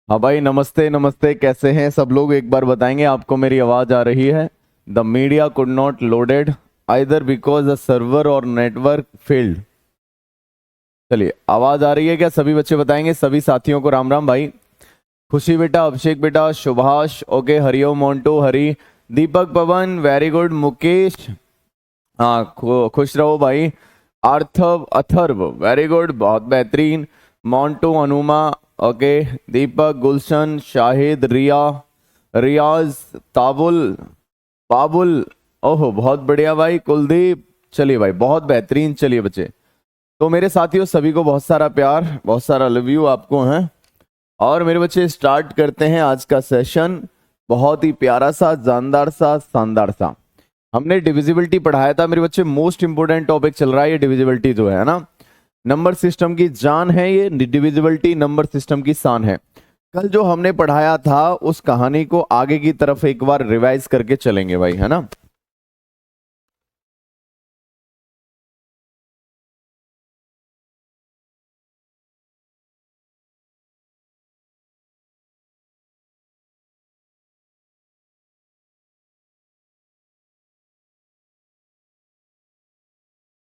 हाँ भाई, नमस्ते नमस्ते। कैसे हैं सब लोग? एक बार बताएंगे आपको मेरी आवाज़ आ रही है? The media could not loaded either because the server और नेटवर्क फेल्ड। चलिए, आवाज़ आ रही है क्या? सभी बच्चे बताएंगे। सभी साथियों को राम राम भाई। खुशी बेटा, अभिषेक बेटा, सुभाष ओके, हरिओम मोन्टू, हरी, दीपक, पवन वेरी गुड, मुकेश हाँ खुश रहो भाई, आर्थव अथर्व वेरी गुड, बहुत बेहतरीन, मोन्टू, अनुमा ओके, दीपक, गुलशन, शाहिद, रिया, रियाज, ताबुल, बाबुल, ओहो बहुत बढ़िया भाई, कुलदीप। चलिए भाई, बहुत बेहतरीन। चलिए बच्चे, तो मेरे साथियों सभी को बहुत सारा प्यार, बहुत सारा लव यू आपको है। और मेरे बच्चे स्टार्ट करते हैं आज का सेशन। बहुत ही प्यारा सा, जानदार सा, शानदार सा। हमने डिविजिबिलिटी पढ़ाया था मेरे बच्चे। मोस्ट इंपोर्टेंट टॉपिक चल रहा है ये डिविजिबिलिटी जो है ना। नंबर सिस्टम की जान है ये डिविजिबिलिटी, नंबर सिस्टम की शान है। कल जो हमने पढ़ाया था उस कहानी को आगे की तरफ एक बार रिवाइज करके चलेंगे भाई, है ना।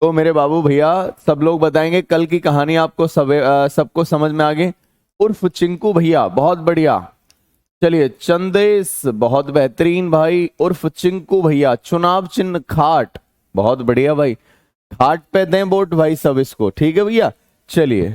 तो मेरे बाबू भैया सब लोग बताएंगे कल की कहानी आपको सबको समझ में आ गई। उर्फ चिंकू भैया, बहुत बढ़िया। चलिए, चंदेश बहुत बेहतरीन भाई, उर्फ चिंकू भैया। चुनाव चिन्ह खाट, बहुत बढ़िया भाई। खाट पे दें वोट भाई सब इसको, ठीक है भैया। चलिए,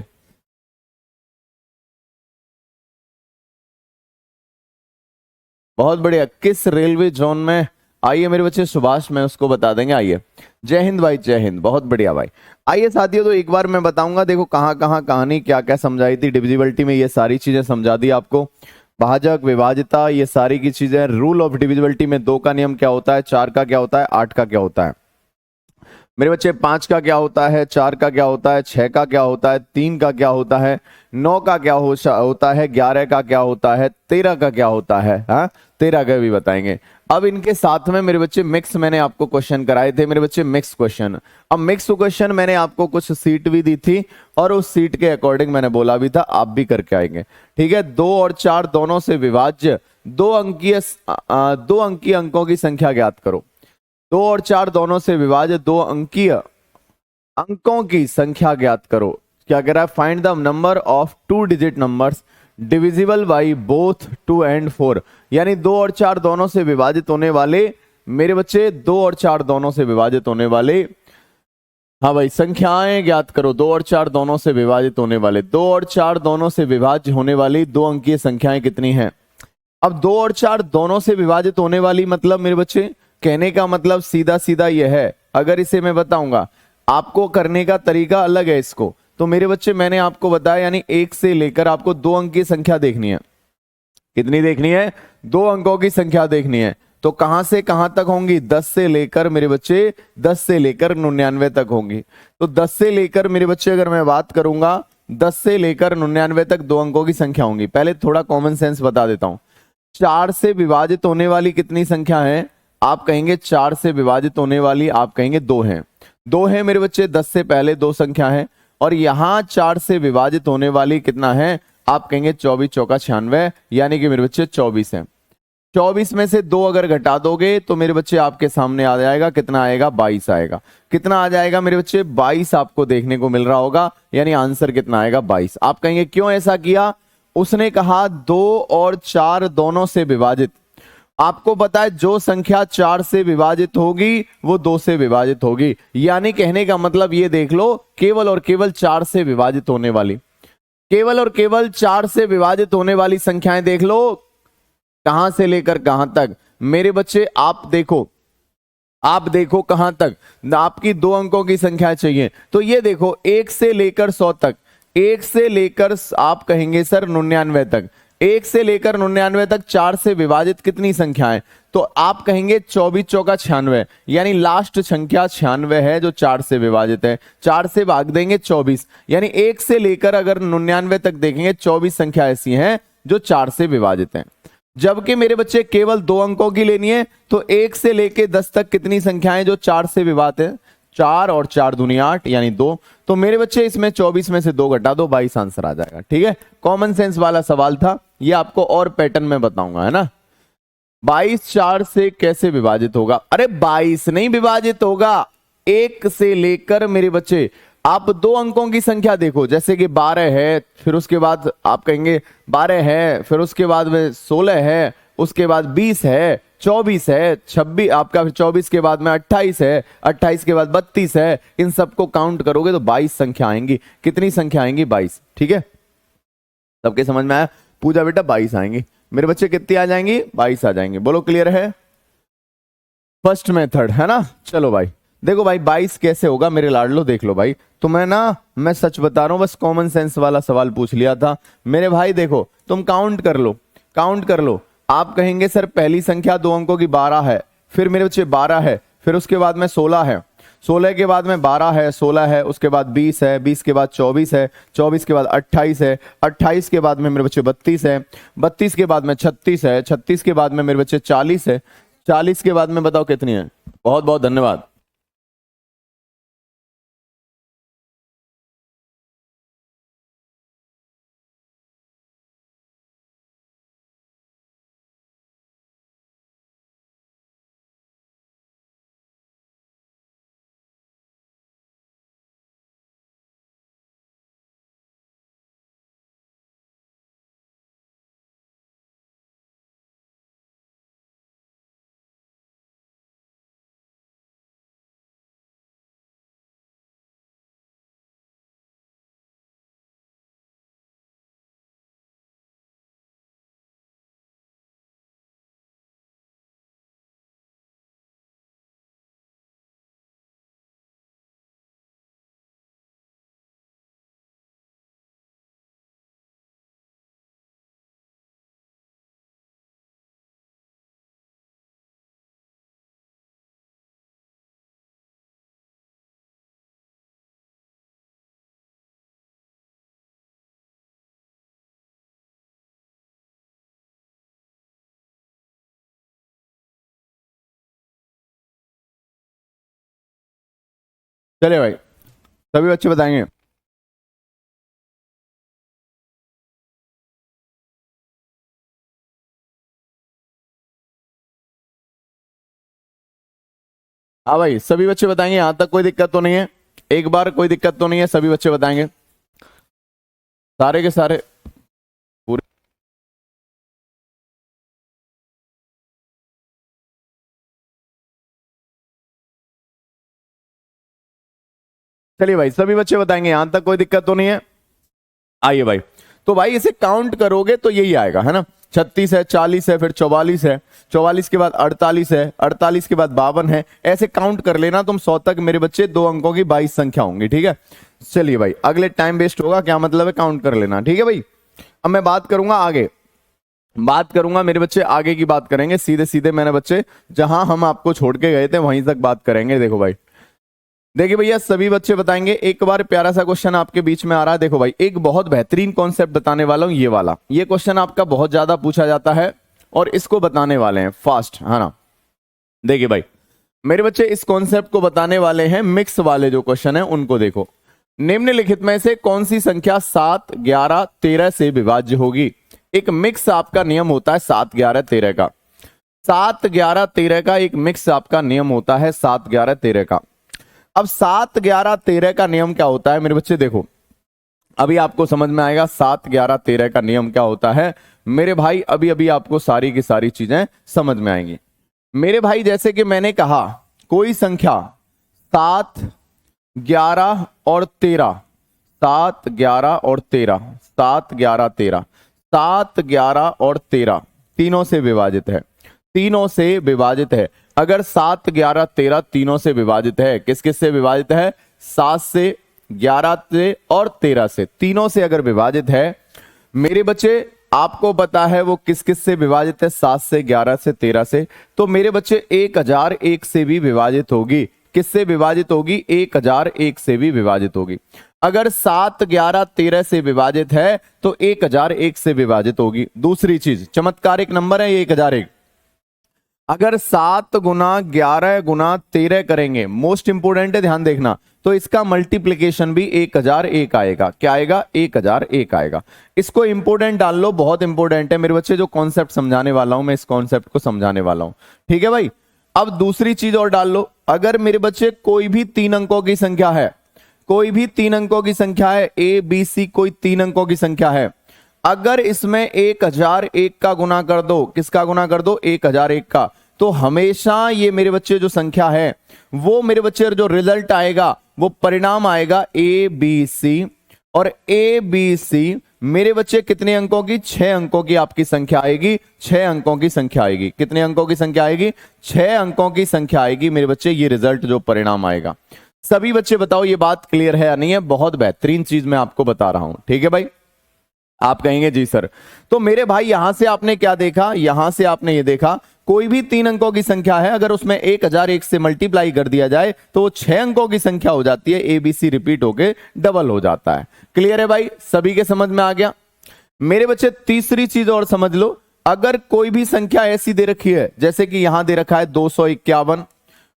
बहुत बढ़िया। किस रेलवे जोन में? आइए मेरे बच्चे, सुभाष में उसको बता देंगे। आइए, जय हिंद भाई, जय हिंद, बहुत बढ़िया भाई। आइए साथियों, तो एक बार मैं बताऊंगा, देखो कहाँ कहाँ कहानी क्या क्या समझाई थी डिविजिबिलिटी में, ये सारी चीजें समझा दी आपको। भाजक, विभाजिता, ये सारी की चीजें। रूल ऑफ डिविजिबिलिटी में 2 का नियम क्या होता है, 4 का क्या होता है, 8 का क्या होता है मेरे बच्चे, 5 का क्या होता है, 4 का क्या होता है, 6 का क्या होता है, 3 का क्या होता है, 9 का क्या होता है, 11 का क्या होता है, 13 का क्या होता है, हाँ 13 का भी बताएंगे। अब इनके साथ में मेरे बच्चे मिक्स मैंने आपको क्वेश्चन कराए थे मेरे बच्चे, मिक्स क्वेश्चन। अब मिक्स क्वेश्चन मैंने आपको कुछ सीट भी दी थी और उस सीट के अकॉर्डिंग मैंने बोला भी था आप भी करके आएंगे, ठीक है। 2 और 4 दोनों से विभाज्य 2 अंकीय अंकों की संख्या ज्ञात करो। 2 और 4 दोनों से विभाज्य 2 अंकीय अंकों की संख्या ज्ञात करो। क्या कह रहा है? Find the number of 2 digit numbers divisible by both 2 and 4। यानी 2 और 4 दोनों से विभाजित होने वाले मेरे बच्चे, 2 और 4 दोनों से विभाजित होने वाले, हाँ भाई, संख्याएं ज्ञात करो। 2 और 4 दोनों से विभाजित होने वाले, 2 और 4 दोनों से विभाज्य होने वाली 2 अंकीय संख्याएं कितनी हैं? अब 2 और 4 दोनों से विभाजित होने वाली मतलब मेरे बच्चे, कहने का मतलब सीधा सीधा यह है, अगर इसे मैं बताऊंगा, आपको करने का तरीका अलग है इसको। तो मेरे बच्चे मैंने आपको बताया, यानी 1 से लेकर आपको 2 अंक की संख्या देखनी है। कितनी देखनी है? 2 अंकों की संख्या देखनी है। तो कहां से कहां तक होंगी? 10 से लेकर मेरे बच्चे, 10 से लेकर 99 तक होंगी। तो 10 से लेकर मेरे बच्चे अगर मैं बात करूंगा, 10 से लेकर 99 तक 2 अंकों की संख्या होंगी। पहले थोड़ा कॉमन सेंस बता देता हूं। 4 से विभाजित होने वाली कितनी संख्या है? आप कहेंगे 4 से विभाजित होने वाली, आप कहेंगे 2 है। 2 है मेरे बच्चे, 10 से पहले 2 संख्या है। और यहां 4 से विभाजित होने वाली कितना है? आप कहेंगे 24 चौका 96, यानी कि मेरे बच्चे 24 है। 24 में से 2 अगर घटा दोगे तो मेरे बच्चे आपके सामने आ जाएगा, कितना आएगा? 22 आएगा। कितना आ जाएगा मेरे बच्चे? 22 आपको देखने को मिल रहा होगा, यानी आंसर कितना आएगा? 22। आप कहेंगे क्यों ऐसा किया? उसने कहा 2 और 4 दोनों से विभाजित। आपको पता है जो संख्या 4 से विभाजित होगी वो 2 से विभाजित होगी, यानी कहने का मतलब ये देख लो, केवल और केवल 4 से विभाजित होने वाली, केवल और केवल 4 से विभाजित होने वाली संख्याएं देख लो, कहां से लेकर कहां तक मेरे बच्चे। आप देखो कहां तक आपकी 2 अंकों की संख्या चाहिए। तो ये देखो, 1 से लेकर 100 तक, 1 से लेकर आप कहेंगे सर 99 तक, 1 से लेकर 99 तक 4 से विभाजित कितनी संख्याएं? तो आप कहेंगे 24 चौका 96, यानी लास्ट संख्या 96 है जो 4 से विभाजित है। 4 से भाग देंगे 24, यानी 1 से लेकर अगर 99 तक देखेंगे 24 संख्या ऐसी हैं जो 4 से विभाजित हैं। जबकि मेरे बच्चे केवल 2 अंकों की लेनी है, तो 1 से लेकर 10 तक कितनी संख्याएं जो 4 से विभाजित है? 4 और 4 दूनी 8, यानी 2। तो मेरे बच्चे इसमें 24 में से 2 घटा दो, 22 आंसर आ जाएगा, ठीक है। कॉमन सेंस वाला सवाल था। ये आपको और पैटर्न में बताऊंगा, है ना। 22 4 से कैसे विभाजित होगा? अरे 22 नहीं विभाजित होगा, 1 से लेकर मेरे बच्चे आप 2 अंकों की संख्या देखो, जैसे कि 12 है, फिर उसके बाद आप कहेंगे 12 है, फिर उसके बाद में 16 है, उसके बाद 20 है, 24 है, 26 आपका, फिर 24 के बाद में 28 है, 28 के बाद 32 है। इन सबको काउंट करोगे तो 22 संख्या आएंगी। कितनी संख्या आएंगी? 22। ठीक है, सबके समझ में आया? पूजा बेटा 22 आएंगी। मेरे बच्चे कितनी आ जाएंगी? 22 आ जाएंगे। बोलो क्लियर है? फर्स्ट मेथड है ना। चलो भाई देखो भाई 22 कैसे होगा मेरे लाडलो, देख लो भाई। तो मैं सच बता रहा हूं, बस कॉमन सेंस वाला सवाल पूछ लिया था मेरे भाई। देखो तुम काउंट कर लो, काउंट कर लो। आप कहेंगे सर पहली संख्या 2 अंकों की 12 है, फिर मेरे बच्चे 12 है, फिर उसके बाद में 16 है, 16 के बाद में 12 है, 16 है, उसके बाद 20 है, 20 के बाद 24 है, 24 के बाद 28 है, 28 के बाद में मेरे बच्चे 32 है, 32 के बाद में 36 है, 36 के बाद में मेरे बच्चे 40 है, 40 के बाद में बताओ कितनी है? बहुत बहुत धन्यवाद। चलिए भाई सभी बच्चे बताएंगे। हाँ भाई सभी बच्चे बताएंगे, यहां तक कोई दिक्कत तो नहीं है? एक बार कोई दिक्कत तो नहीं है? सभी बच्चे बताएंगे सारे के सारे पूरे। चलिए भाई सभी बच्चे बताएंगे, यहां तक कोई दिक्कत तो नहीं है? आइए भाई, तो भाई इसे काउंट करोगे तो यही आएगा, है ना। 36 है, 40 है, फिर 44 है, 44 के बाद 48 है, 48 के बाद 52 है। ऐसे काउंट कर लेना तुम 100 तक मेरे बच्चे, 2 अंकों की 22 संख्या होंगी। ठीक है, चलिए भाई अगले टाइम वेस्ट होगा, क्या मतलब है, काउंट कर लेना। ठीक है भाई, अब मैं बात करूंगा आगे, बात करूंगा मेरे बच्चे, आगे की बात करेंगे सीधे सीधे मेरे बच्चे, जहां हम आपको छोड़ के गए थे वहीं तक बात करेंगे। देखो भाई, देखिए भैया सभी बच्चे बताएंगे। एक बार प्यारा सा क्वेश्चन आपके बीच में आ रहा है। देखो भाई एक बहुत बेहतरीन कॉन्सेप्ट बताने वाला हूं, ये वाला। ये क्वेश्चन आपका बहुत ज्यादा पूछा जाता है और इसको बताने वाले हैं फास्ट, है ना। देखिए भाई मेरे बच्चे इस कॉन्सेप्ट को बताने वाले हैं, मिक्स वाले जो क्वेश्चन है उनको देखो। निम्नलिखित में से कौन सी संख्या 7 11 13 से विभाज्य होगी? एक मिक्स आपका नियम होता है 7 11 13 का। 7 11 13 का एक मिक्स आपका नियम होता है 7 11 13 का। अब 7 11 13 का नियम क्या होता है मेरे बच्चे? देखो अभी आपको समझ में आएगा 7 11 13 का नियम क्या होता है मेरे भाई। अभी अभी आपको सारी की सारी चीजें समझ में आएंगी मेरे भाई। जैसे कि मैंने कहा कोई संख्या 7 11 और 13, 7 11 और 13, 7 11 13, 7 11 और 13 तीनों से विभाजित है, तीनों से विभाजित है। अगर 7 11 13 तीनों से विभाजित है, किस किस से विभाजित है? 7 से, 11 से और 13 से, तीनों से अगर विभाजित है मेरे बच्चे, आपको पता है वो किस किस से विभाजित है? 7 से, 11 से, 13 से। तो मेरे बच्चे 1001 से भी विभाजित होगी। किससे विभाजित होगी? 1001 से भी विभाजित होगी। अगर 7 11 13 से विभाजित है तो 1001 से विभाजित होगी। दूसरी चीज, चमत्कारिक नंबर है ये 1001। अगर 7 गुना 11 गुना 13 करेंगे, मोस्ट इंपोर्टेंट है, ध्यान देखना, तो इसका मल्टीप्लीकेशन भी 1001 आएगा। क्या आएगा? 1001 आएगा। इसको इंपोर्टेंट डाल लो, बहुत इंपोर्टेंट है मेरे बच्चे, जो कॉन्सेप्ट समझाने वाला हूं मैं, इस कॉन्सेप्ट को समझाने वाला हूं। ठीक है भाई। अब दूसरी चीज और डाल लो, अगर मेरे बच्चे कोई भी 3 अंकों की संख्या है, कोई भी 3 अंकों की संख्या है, ए बी सी कोई 3 अंकों की संख्या है, अगर इसमें 1001 का गुना कर दो, किसका गुना कर दो? 1001 का, तो हमेशा ये मेरे बच्चे जो संख्या है, वो मेरे बच्चे जो रिजल्ट आएगा, वो परिणाम आएगा ए बी सी। और ए बी सी मेरे बच्चे कितने अंकों की? 6 अंकों की आपकी संख्या आएगी, 6 अंकों की संख्या आएगी। कितने अंकों की संख्या आएगी? 6 अंकों की संख्या आएगी मेरे बच्चे, ये रिजल्ट जो परिणाम आएगा। सभी बच्चे बताओ ये बात क्लियर है या नहीं है? बहुत बेहतरीन चीज मैं आपको बता रहा हूं। ठीक है भाई, आप कहेंगे जी सर। तो मेरे भाई यहां से आपने क्या देखा? यहां से आपने ये देखा, कोई भी 3 अंकों की संख्या है, अगर उसमें 1001 से मल्टीप्लाई कर दिया जाए तो वो 6 अंकों की संख्या हो जाती है, एबीसी रिपीट होके डबल हो जाता है। क्लियर है भाई? सभी के समझ में आ गया? मेरे बच्चे तीसरी चीज और समझ लो, अगर कोई भी संख्या ऐसी दे रखी है, जैसे कि यहां दे रखा है 251,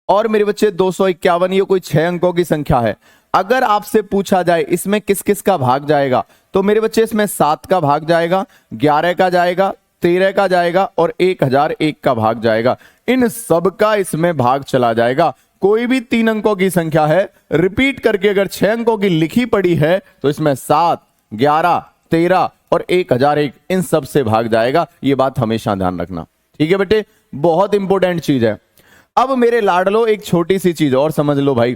और मेरे बच्चे 251 ये कोई 6 अंकों की संख्या है, अगर आपसे पूछा जाए इसमें किस किस का भाग जाएगा, तो मेरे बच्चे इसमें 7 का भाग जाएगा, 11 का जाएगा, 13 का जाएगा और 1001 का भाग जाएगा। इन सब का इसमें भाग चला जाएगा। कोई भी 3 अंकों की संख्या है, रिपीट करके अगर 6 अंकों की लिखी पड़ी है, तो इसमें 7, 11, 13 और 1001 इन सब से भाग जाएगा। ये बात हमेशा ध्यान रखना। ठीक है बेटे, बहुत इंपॉर्टेंट चीज है। अब मेरे लाडलो एक छोटी सी चीज और समझ लो भाई।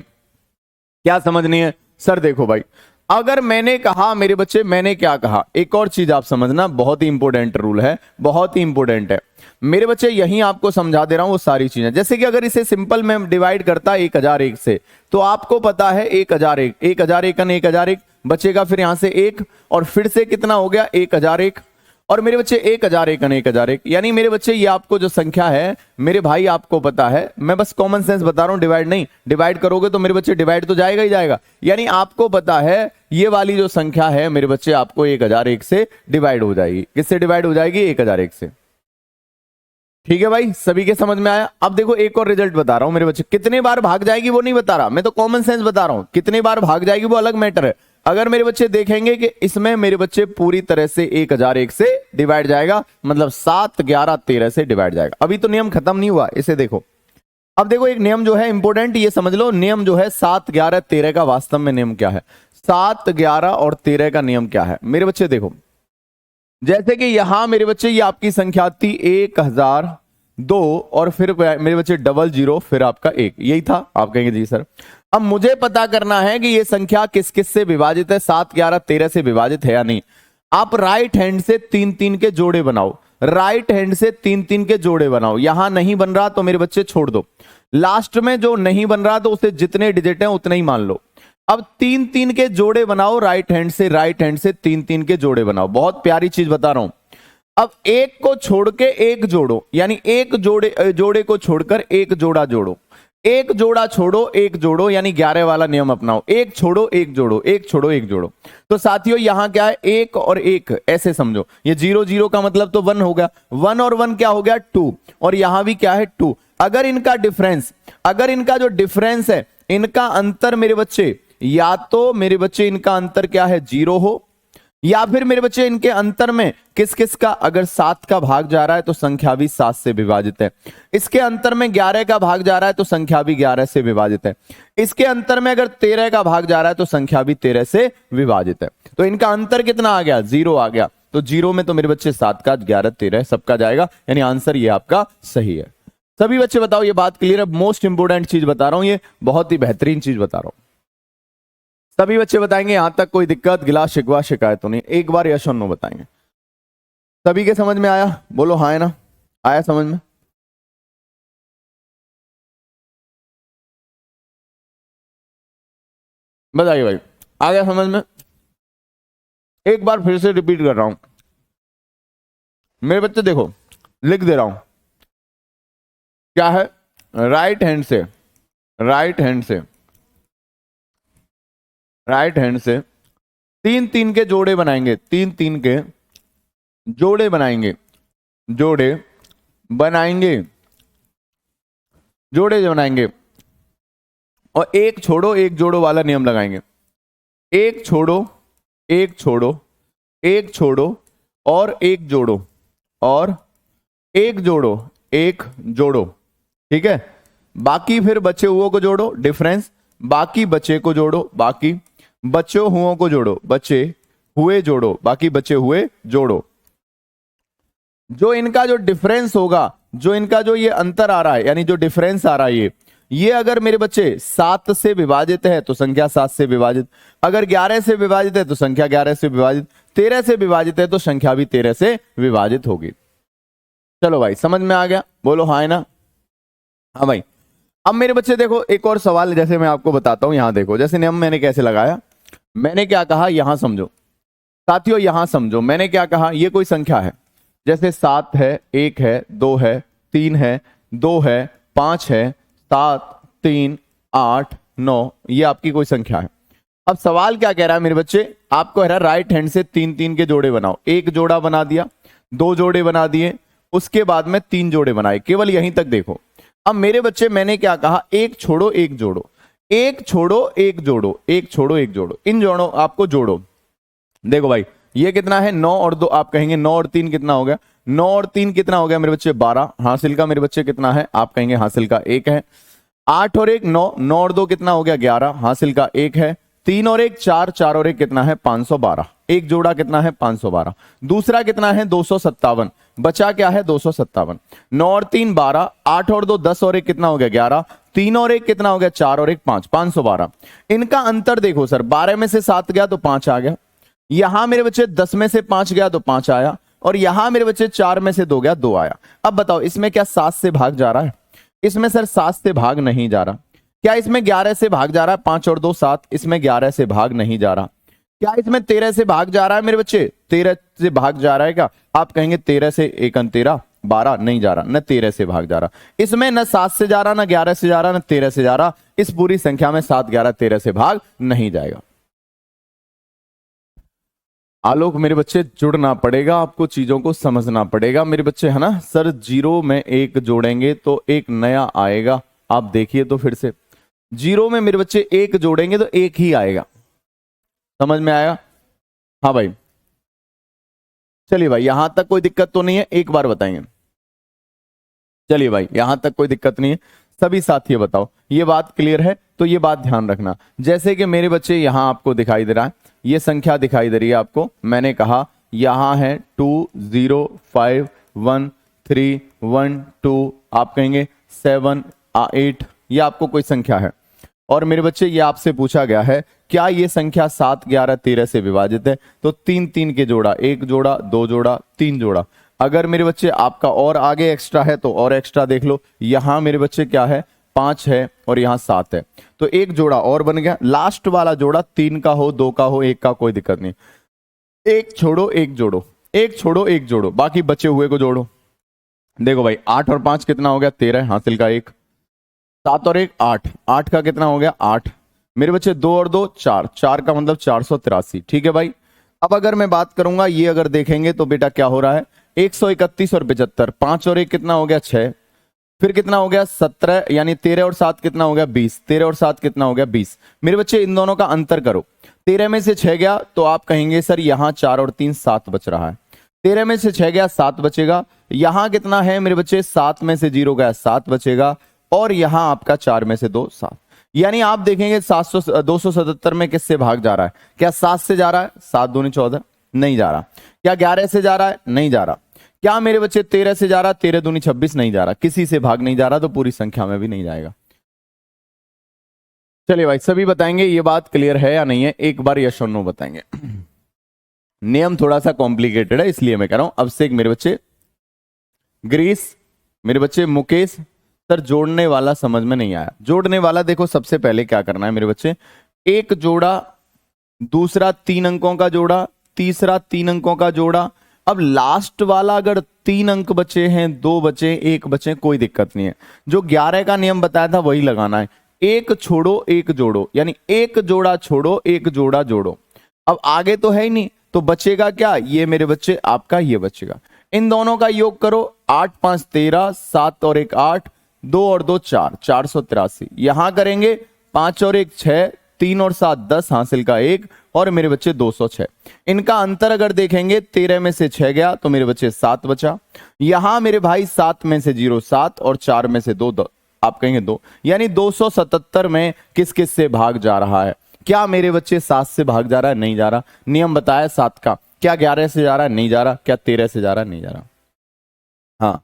क्या समझनी है? सर देखो भाई, अगर मैंने कहा, मेरे बच्चे मैंने क्या कहा, एक और चीज आप समझना, बहुत ही इंपॉर्टेंट रूल है, बहुत ही इंपॉर्टेंट है मेरे बच्चे, यही आपको समझा दे रहा हूं वो सारी चीजें। जैसे कि अगर इसे सिंपल में डिवाइड करता 1001 से, तो आपको पता है 1001, 1001 बचेगा, फिर यहां से 1 और फिर से कितना हो गया? 1001 और मेरे बच्चे 1001 यानी मेरे बच्चे ये आपको जो संख्या है, मेरे भाई आपको पता है, मैं बस कॉमन सेंस बता रहा हूं, डिवाइड नहीं, डिवाइड करोगे तो मेरे बच्चे डिवाइड तो जाएगा ही जाएगा। यानी आपको पता है ये वाली जो संख्या है मेरे बच्चे, आपको 1001 से डिवाइड हो जाएगी। किससे डिवाइड हो जाएगी? 1001 से। ठीक है भाई, सभी के समझ में आया? अब देखो एक और रिजल्ट बता रहा हूं मेरे बच्चे, कितने बार भाग जाएगी वो नहीं बता रहा, मैं तो कॉमन सेंस बता रहा हूं। कितने बार भाग जाएगी वो अलग मैटर है। अगर मेरे बच्चे देखेंगे कि इसमें मेरे बच्चे पूरी तरह से 1001 से डिवाइड जाएगा, मतलब 7, 11, 13 से डिवाइड जाएगा। अभी तो नियम खत्म नहीं हुआ, इसे देखो। अब देखो एक नियम जो है इंपॉर्टेंट, ये समझ लो, नियम जो है 7, 11, 13 का वास्तव में नियम क्या है? 7, 11 और 13 का नियम क्या है मेरे बच्चे? देखो, जैसे कि यहां मेरे बच्चे ये आपकी संख्या थी 1002 और फिर मेरे बच्चे 00 फिर आपका 1, यही था। आप कहेंगे जी सर। अब मुझे पता करना है कि ये संख्या किस किस से विभाजित है, 7, 11, 13 से विभाजित है या नहीं। आप राइट हैंड से 3-3 के जोड़े बनाओ, राइट हैंड से 3-3 के जोड़े बनाओ। यहां नहीं बन रहा तो मेरे बच्चे छोड़ दो, लास्ट में जो नहीं बन रहा तो उसे जितने डिजिट हैं उतने ही मान लो। अब 3-3 के जोड़े बनाओ, राइट हैंड से 3-3 के जोड़े बनाओ। बहुत प्यारी चीज बता रहा हूं। अब एक को छोड़ के एक जोड़ो, यानी एक जोड़े को छोड़कर एक जोड़ा जोड़ो, एक जोड़ा छोड़ो एक जोड़ो, यानी 11 वाला नियम अपनाओ, एक छोड़ो एक जोड़ो, एक छोड़ो एक जोड़ो। तो साथियों यहां क्या है? 1 और 1 ऐसे समझो, ये 0 0 का मतलब तो 1 हो गया, 1 और 1 क्या हो गया? 2, और यहां भी क्या है? 2। अगर इनका डिफरेंस, अगर इनका जो डिफरेंस है, इनका अंतर मेरे बच्चे, या तो मेरे बच्चे इनका अंतर क्या है? 0 हो, या फिर मेरे बच्चे इनके अंतर में किस किस का, अगर 7 का भाग जा रहा है तो संख्या भी 7 से विभाजित है। इसके अंतर में 11 का भाग जा रहा है तो संख्या भी 11 से विभाजित है। इसके अंतर में अगर 13 का भाग जा रहा है तो संख्या भी 13 से विभाजित है। तो इनका अंतर कितना आ गया? 0 आ गया। तो 0 में तो मेरे बच्चे 7 का 11, 13 सबका जाएगा, यानी आंसर ये आपका सही है। सभी बच्चे बताओ ये बात क्लियर है? मोस्ट इंपोर्टेंट चीज बता रहा हूं, ये बहुत ही बेहतरीन चीज बता रहा हूं। सभी बच्चे बताएंगे यहां तक कोई दिक्कत, गिला, शिकवा, शिकायत तो नहीं? एक बार यस और नो बताएंगे। सभी के समझ में आया? बोलो हाँ है ना? आया समझ में? बताइए भाई, आ गया समझ में? एक बार फिर से रिपीट कर रहा हूं मेरे बच्चे, देखो लिख दे रहा हूं, क्या है? राइट हैंड से, राइट हैंड से, राइट हैंड से 3-3 के जोड़े बनाएंगे, 3-3 के जोड़े बनाएंगे, जोड़े बनाएंगे। जोड़े जो बनाएंगे और एक छोड़ो एक जोड़ो वाला नियम लगाएंगे। एक छोड़ो एक छोड़ो एक छोड़ो और एक जोड़ो और एक जोड़ो एक जोड़ो, ठीक है। बाकी फिर बचे हुओं को जोड़ो, डिफरेंस, बाकी बचे को जोड़ो, बाकी बचे हुओं को जोड़ो, बचे हुए जोड़ो, बाकी बचे हुए जोड़ो। जो इनका जो डिफरेंस होगा, जो इनका जो ये अंतर आ रहा है, यानी जो डिफरेंस आ रहा है, ये अगर मेरे बच्चे 7 से विभाजित है तो संख्या 7 से विभाजित, अगर 11 से विभाजित है तो संख्या 11 से विभाजित, 13 से विभाजित है तो संख्या भी 13 से विभाजित होगी। चलो भाई समझ में आ गया, बोलो हाँ है ना। हाँ भाई, अब मेरे बच्चे देखो एक और सवाल जैसे मैं आपको बताता हूं, यहां देखो जैसे नियम मैंने कैसे लगाया। मैंने क्या कहा, यहां समझो साथियों, यहां समझो मैंने क्या कहा। ये कोई संख्या है, जैसे 7 है, 1 है, 2 है, 3 है, 2 है, 5 है, 7, 3, 8, 9, ये आपकी कोई संख्या है। अब सवाल क्या कह रहा है मेरे बच्चे, आपको कह रहा है राइट हैंड से 3 3 के जोड़े बनाओ। एक जोड़ा बना दिया, 2 जोड़े बना दिए, उसके बाद में 3 जोड़े बनाए, केवल यहीं तक देखो। अब मेरे बच्चे मैंने क्या कहा, एक छोड़ो एक जोड़ो, एक छोड़ो एक जोड़ो, एक छोड़ो एक जोड़ो, इन जोड़ों आपको जोड़ो। देखो भाई ये कितना है, 9 और 2, आप कहेंगे 9 और 3 कितना हो गया, 9 और 3 कितना हो गया मेरे बच्चे 12, हासिल का मेरे बच्चे कितना है, आप कहेंगे हासिल का 1 है। 8 और 1 9, 9 और 2 कितना हो गया 11, हासिल का 1 है। 3 और 1 4, 4 और 1 कितना है 512, एक जोड़ा कितना है 512। दूसरा कितना है 257, बचा क्या है 257। 9 और 3 12, 8 और 2 10 और 1 कितना हो गया 11, 3 और 1 कितना हो गया 4 और 1 5, 512। इनका अंतर देखो सर, 12 में से 7 गया तो 5 आ गया, यहां मेरे बच्चे 10 में से 5 गया तो 5 आया, और यहां मेरे बच्चे 4 में से 2 गया 2 आया। अब बताओ इसमें क्या 7 से भाग जा रहा है, इसमें सर 7 से भाग नहीं जा रहा। क्या इसमें 11 से भाग जा रहा है, 5 और 2 7, इसमें 11 से भाग नहीं जा रहा। क्या इसमें 13 से भाग जा रहा है मेरे बच्चे, 13 से भाग जा रहा है क्या, आप कहेंगे 13 से 1 13 12, नहीं जा रहा, न 13 से भाग जा रहा। इसमें न 7 से जा रहा, न 11 से जा रहा, न 13 से जा रहा। इस पूरी संख्या में 7 11 13 से भाग नहीं जाएगा। आलोक मेरे बच्चे जुड़ना पड़ेगा, आपको चीजों को समझना पड़ेगा मेरे बच्चे, है ना। सर 0 में 1 जोड़ेंगे तो एक नया आएगा, आप देखिए तो फिर से 0 में मेरे बच्चे 1 जोड़ेंगे तो 1 ही आएगा, समझ में आएगा। हाँ भाई चलिए भाई, यहां तक कोई दिक्कत तो नहीं है, एक बार बताएंगे। चलिए भाई यहां तक कोई दिक्कत नहीं है, सभी साथी बताओ ये बात क्लियर है। तो ये बात ध्यान रखना, जैसे कि मेरे बच्चे यहां आपको दिखाई दे रहा है, ये संख्या दिखाई दे रही है आपको, मैंने कहा यहां है 2 0 5 1 3 1 2, आप कहेंगे 7 8, ये आपको कोई संख्या है। और मेरे बच्चे ये आपसे पूछा गया है क्या ये संख्या 7 11 13 से विभाजित है, तो 3 3 के जोड़ा, 1 जोड़ा 2 जोड़ा 3 जोड़ा। अगर मेरे बच्चे आपका और आगे एक्स्ट्रा है तो और एक्स्ट्रा देख लो, यहां मेरे बच्चे क्या है 5 है और यहां 7 है, तो एक जोड़ा और बन गया। लास्ट वाला जोड़ा 3 का हो 2 का हो 1 का कोई दिक्कत नहीं, एक छोड़ो एक जोड़ो, एक छोड़ो एक जोड़ो, बाकी बचे हुए को जोड़ो। देखो भाई 8 और 5 कितना हो गया 13, हासिल का 1, 7 और 1 8, 8 का कितना हो गया 8 मेरे बच्चे, 2 और 2 4, 4 का मतलब 483, ठीक है भाई। अब अगर मैं बात करूंगा ये अगर देखेंगे तो बेटा क्या हो रहा है 131 और 75, 5 और 1 कितना हो गया 6, फिर कितना हो गया 17, यानी 13 और 7 कितना हो गया 20, 13 और 7 कितना हो गया 20। मेरे बच्चे इन दोनों का अंतर करो, 13 में से 6 गया तो आप कहेंगे सर यहां 4 और 3 7 बच रहा है, 13 में से 6 गया 7 बचेगा, यहां कितना है मेरे बच्चे 7 में से 0 गया 7 बचेगा, और यहां आपका 4 में से 2 7, यानी आप देखेंगे 277 में किससे भाग जा रहा है, क्या 7 से जा रहा है, 7 दूनी 14 नहीं जा रहा, क्या 11 से जा रहा है नहीं जा रहा, क्या मेरे बच्चे 13 से जा रहा, 13 दूनी 26 नहीं जा रहा, किसी से भाग नहीं जा रहा, तो पूरी संख्या में भी नहीं जाएगा। चलिए भाई सभी बताएंगे ये बात क्लियर है या नहीं है, एक बार यस और नो बताएंगे। नियम थोड़ा सा कॉम्प्लिकेटेड है इसलिए मैं कह रहा हूं। अब से एक मेरे बच्चे ग्रीस, मेरे बच्चे मुकेश, सर जोड़ने वाला समझ में नहीं आया। जोड़ने वाला देखो सबसे पहले क्या करना है मेरे बच्चे, एक जोड़ा, दूसरा 3 अंकों का जोड़ा, तीसरा 3 अंकों का जोड़ा। अब लास्ट वाला अगर 3 अंक बचे हैं, 2 बचे 1 बचे कोई दिक्कत नहीं है, जो 11 का नियम बताया था वही लगाना है, एक छोड़ो एक जोड़ो, यानी एक जोड़ा छोड़ो एक जोड़ा जोड़ो। अब आगे तो है ही नहीं तो बचेगा क्या, ये मेरे बच्चे आपका ये बचेगा, इन दोनों का योग करो, 8 5 13, 7 और 1 8, 2 और 2 4, 483। यहां करेंगे 5 और 1 6, 3 और 7 10, हासिल का 1, और मेरे बच्चे 206। इनका अंतर अगर देखेंगे 13 में से 6 गया तो मेरे बच्चे 7 बचा। यहां मेरे भाई 7 में से 0 7 और 4 में से 2 आप कहेंगे 2, यानी 277 में किस किस से भाग जा रहा है? क्या मेरे बच्चे 7 से भाग जा रहा है? नहीं जा रहा। नियम बताया 7 का। क्या 11 से जा रहा है? नहीं जा रहा। क्या 13 से जा रहा है? नहीं जा रहा। हाँ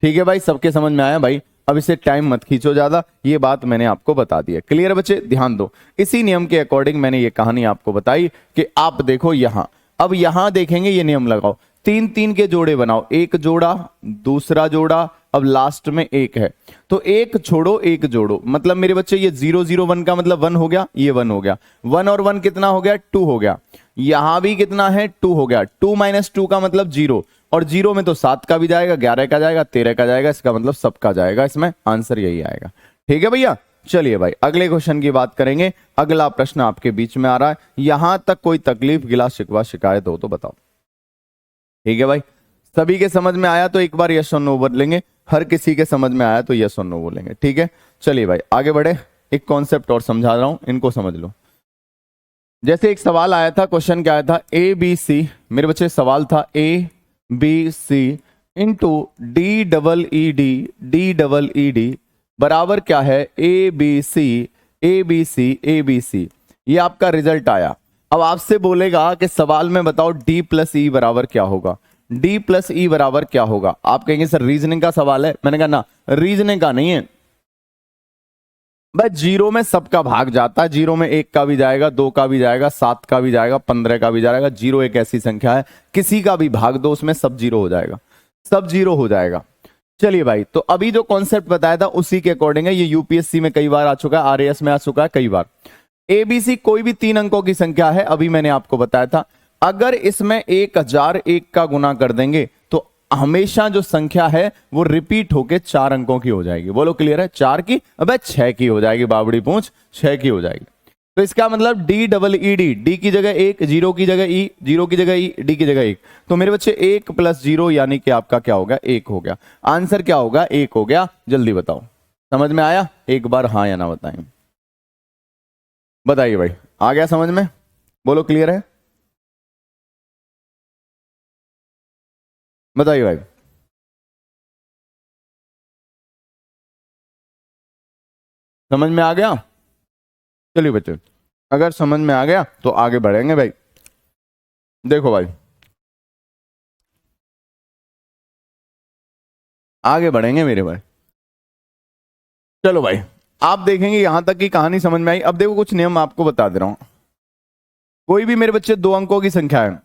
ठीक है भाई, सबके समझ में आया भाई? अब इसे टाइम मत खींचो ज्यादा, ये बात मैंने आपको बता दी है। क्लियर बच्चे? ध्यान दो, इसी नियम के अकॉर्डिंग मैंने ये कहानी आपको बताई कि आप देखो यहां, अब यहां देखेंगे ये नियम लगाओ, 3 3 के जोड़े बनाओ, एक जोड़ा दूसरा जोड़ा, अब लास्ट में एक है तो एक छोड़ो एक जोड़ो, मतलब मेरे बच्चे ये 0 0 1 का मतलब 1 हो गया, ये 1 हो गया, 1 और 1 कितना हो गया? 2 हो गया। यहां भी कितना है? 2 हो गया। 2 - 2 का मतलब 0, और 0 में तो 7 का भी जाएगा, 11 का जाएगा, 13 का जाएगा, इसका मतलब सबका जाएगा, इसमें आंसर यही आएगा। ठीक है भैया? चलिए भाई अगले क्वेश्चन की बात करेंगे। अगला प्रश्न आपके बीच में आ रहा है, यहां तक कोई तकलीफ गिला शिकवा शिकायत हो तो बताओ। ठीक है भाई, सभी के समझ में आया तो एक बार यस और नो बोलेंगे, हर किसी के समझ में आया तो यस और नो बोलेंगे। ठीक है, चलिए भाई आगे बढ़े। एक कॉन्सेप्ट और समझा रहा हूं, इनको समझ लो। जैसे एक सवाल आया था, क्वेश्चन क्या आया था? ए बी सी, मेरे बच्चे सवाल था A B C into D double E D बराबर क्या है? A B C A B C A B C. ये आपका रिजल्ट आया। अब आपसे बोलेगा कि सवाल में बताओ डी प्लस ई बराबर क्या होगा? डी प्लस ई बराबर क्या होगा? आप कहेंगे सर रीजनिंग का सवाल है। मैंने कहा ना, रीजनिंग का नहीं है बस, जीरो में सबका भाग जाता है। जीरो में 1 का भी जाएगा, 2 का भी जाएगा, 7 का भी जाएगा, 15 का भी जाएगा। जीरो एक ऐसी संख्या है, किसी का भी भाग दो उसमें सब जीरो हो जाएगा, सब जीरो हो जाएगा। चलिए भाई, तो अभी जो कॉन्सेप्ट बताया था उसी के अकॉर्डिंग है। ये यूपीएससी में कई बार आ चुका है, आरएएस में आ चुका है कई बार। एबीसी कोई भी 3 अंकों की संख्या है, अभी मैंने आपको बताया था। अगर इसमें 1001 का गुना कर देंगे तो हमेशा जो संख्या है वो रिपीट होके 4 अंकों की हो जाएगी। बोलो क्लियर है? 4 की? अबे 6 की हो जाएगी, बाबड़ी पूंछ, 6 की हो जाएगी। तो इसका मतलब D double E D, D की जगह 1, जीरो की जगह ई, जीरो की जगह ई, डी की जगह 1। तो मेरे बच्चे 1 + 0 यानी कि आपका क्या होगा? 1 हो गया। आंसर क्या होगा? 1 हो गया। जल्दी बताओ, समझ में आया? एक बार हाँ या ना बताएं, बताइए भाई, आ गया समझ में? बोलो क्लियर है? बताइए भाई। समझ में आ गया? चलिए बच्चे, अगर समझ में आ गया तो आगे बढ़ेंगे भाई। देखो भाई, आगे बढ़ेंगे मेरे भाई। चलो भाई, आप देखेंगे यहां तक की कहानी समझ में आई। अब देखो कुछ नियम आपको बता दे रहा हूं। कोई भी मेरे बच्चे 2 अंकों की संख्या है,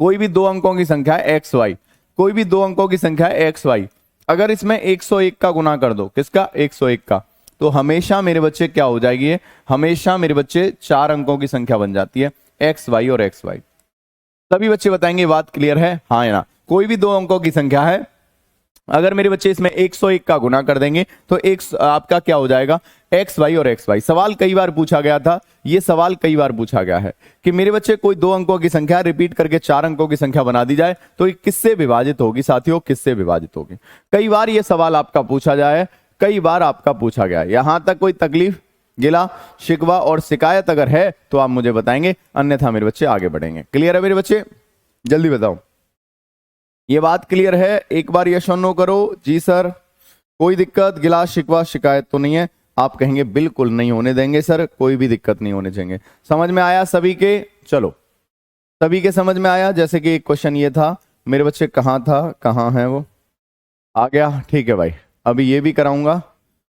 कोई भी 2 अंकों की संख्या है एक्स वाई, कोई भी 2 अंकों की संख्या है एक्स वाई, अगर इसमें 101 का गुना कर दो, किसका? 101 का, तो हमेशा मेरे बच्चे क्या हो जाएगी? ये हमेशा मेरे बच्चे 4 अंकों की संख्या बन जाती है, एक्स वाई और एक्स वाई। सभी बच्चे बताएंगे बात क्लियर है? हाँ या ना? कोई भी 2 अंकों की संख्या है, अगर मेरे बच्चे इसमें 101 का गुना कर देंगे तो एक आपका क्या हो जाएगा? एक्स वाई और एक्स वाई। सवाल कई बार पूछा गया था, ये सवाल कई बार पूछा गया है कि मेरे बच्चे कोई 2 अंकों की संख्या रिपीट करके 4 अंकों की संख्या बना दी जाए तो ये किससे विभाजित होगी? साथियों, किससे विभाजित होगी? कई बार ये सवाल आपका पूछा जाए, कई बार आपका पूछा गया। यहां तक कोई तकलीफ, गिला शिकवा और शिकायत अगर है तो आप मुझे बताएंगे, अन्यथा मेरे बच्चे आगे बढ़ेंगे। क्लियर है मेरे बच्चे? जल्दी बताओ, ये बात क्लियर है? एक बार यस और नो करो। जी सर, कोई दिक्कत, गिला शिकवा शिकायत तो नहीं है? आप कहेंगे बिल्कुल नहीं होने देंगे सर, कोई भी दिक्कत नहीं होने देंगे। समझ में आया सभी के? चलो, सभी के समझ में आया? जैसे कि एक क्वेश्चन ये था, मेरे बच्चे कहाँ था, कहाँ है वो? आ गया? ठीक है भाई, अभी ये भी कराऊंगा।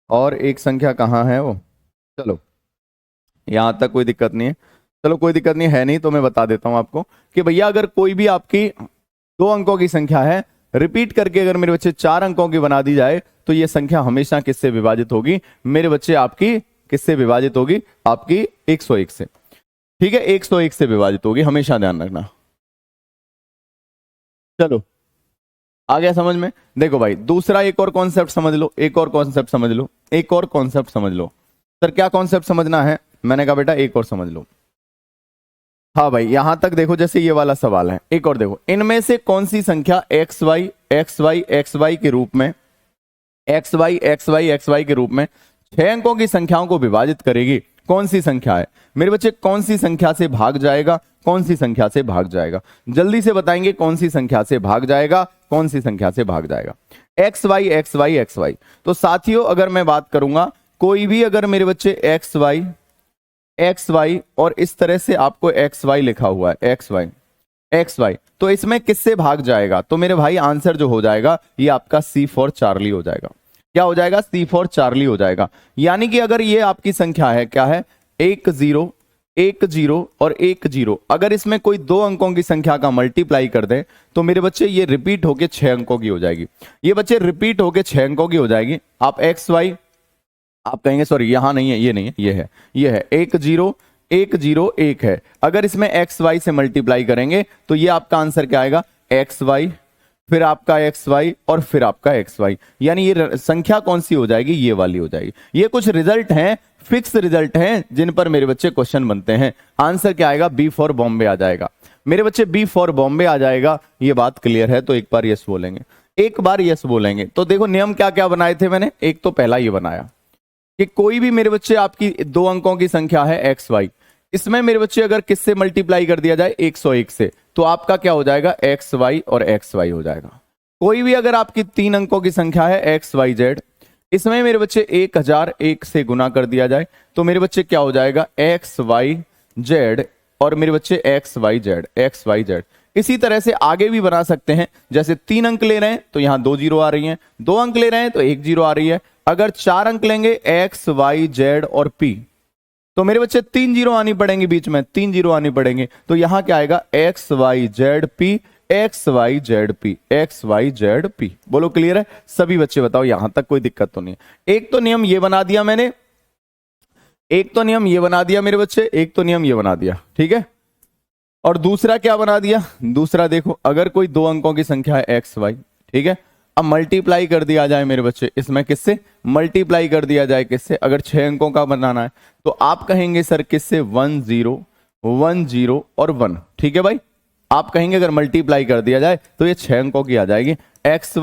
और एक संख्या कहाँ है वो? चलो, यहां तक कोई दिक्कत नहीं है। चलो कोई दिक्कत नहीं है, नहीं तो मैं बता देता हूं आपको कि भैया अगर कोई भी आपकी 2 अंकों की संख्या है, रिपीट करके अगर मेरे बच्चे 4 अंकों की बना दी जाए तो ये संख्या हमेशा किससे विभाजित होगी? मेरे बच्चे आपकी किससे विभाजित होगी? आपकी 101 से। ठीक है, 101 से विभाजित होगी, हमेशा ध्यान रखना। चलो, आ गया समझ में? देखो भाई, दूसरा एक और कॉन्सेप्ट समझ लो, एक और कॉन्सेप्ट समझ लो, एक और कॉन्सेप्ट समझ लो। सर क्या कॉन्सेप्ट समझना है? मैंने कहा बेटा एक और समझ लो। हाँ भाई, यहां तक देखो, जैसे ये वाला सवाल है, एक और देखो, इनमें से कौन सी संख्या x y x y x y के रूप में x y x y x y के रूप में 6 अंकों की संख्याओं को विभाजित करेगी? कौन सी संख्या है मेरे बच्चे? कौन सी संख्या से भाग जाएगा? कौन सी संख्या से भाग जाएगा? जल्दी से बताएंगे, कौन सी संख्या से भाग जाएगा? कौन सी संख्या से भाग जाएगा? X y x y x y. तो साथियों, अगर मैं बात करूंगा, कोई भी अगर मेरे बच्चे एक्स वाई और इस तरह से आपको एक्स वाई लिखा हुआ है, एक्स वाई, तो इसमें किससे भाग जाएगा? तो मेरे भाई आंसर जो हो जाएगा ये आपका सी फॉर चार्ली हो जाएगा। क्या हो जाएगा? सी फॉर चार्ली हो जाएगा। यानी कि अगर ये आपकी संख्या है, क्या है? 1 0 1 0 और 1 0, अगर इसमें कोई 2 अंकों की संख्या का मल्टीप्लाई कर दे तो मेरे बच्चे ये रिपीट होके 6 अंकों की हो जाएगी। ये बच्चे रिपीट होके 6 अंकों की हो जाएगी। आप एक्स वाई, आप कहेंगे सॉरी यहां नहीं है, ये नहीं है, ये है 1 0 1 0 1 है। अगर इसमें एक्स वाई से मल्टीप्लाई करेंगे तो ये आपका आंसर क्या आएगा? एक्स वाई, फिर आपका एक्स वाई और फिर आपका एक्स वाई। यानी ये संख्या कौन सी हो जाएगी? ये वाली हो जाएगी। ये कुछ रिजल्ट हैं, फिक्स रिजल्ट हैं, जिन पर मेरे बच्चे क्वेश्चन बनते हैं। आंसर क्या आएगा? बी फॉर बॉम्बे आ जाएगा मेरे बच्चे, बी फॉर बॉम्बे आ जाएगा। ये बात क्लियर है? तो एक बार यस बोलेंगे, एक बार यस बोलेंगे। तो देखो नियम क्या क्या बनाए थे मैंने। एक तो पहला ये बनाया कि कोई भी मेरे बच्चे आपकी 2 अंकों की संख्या है एक्स वाई, इसमें मेरे बच्चे अगर किससे मल्टीप्लाई कर दिया जाए? 101 से, तो आपका क्या हो जाएगा? एक्स वाई और एक्स वाई हो जाएगा। कोई भी अगर आपकी 3 अंकों की संख्या है एक्स वाई जेड, इसमें मेरे बच्चे 1001 से गुना कर दिया जाए तो मेरे बच्चे क्या हो जाएगा? एक्स वाई जेड और मेरे बच्चे एक्स वाई जेड। इसी तरह से आगे भी बना सकते हैं। जैसे 3 अंक ले रहे हैं तो यहां 2 जीरो आ रही हैं, 2 अंक ले रहे हैं तो 1 जीरो आ रही है। अगर 4 अंक लेंगे एक्स वाई जेड और पी, तो मेरे बच्चे 3 जीरो आनी पड़ेंगे, बीच में 3 जीरो आनी पड़ेंगे। तो यहां क्या आएगा? X y z p, x y z p, x y z p. बोलो क्लियर है? सभी बच्चे बताओ, यहां तक कोई दिक्कत तो नहीं है? एक तो नियम ये बना दिया मैंने, एक तो नियम ये बना दिया मेरे बच्चे, एक तो नियम ये बना दिया, ठीक है। और दूसरा क्या बना दिया? दूसरा देखो, अगर कोई 2 अंकों की संख्या है एक्स वाई, ठीक है, अब मल्टीप्लाई कर दिया जाए मेरे बच्चे, इसमें किससे मल्टीप्लाई कर दिया जाए? किससे? अगर 6 अंकों का बनाना है तो आप कहेंगे सर किससे? 1 0 1 0 और 1, ठीक है भाई। आप कहेंगे अगर मल्टीप्लाई कर दिया जाए तो ये 6 अंकों की आ जाएगी, एक्स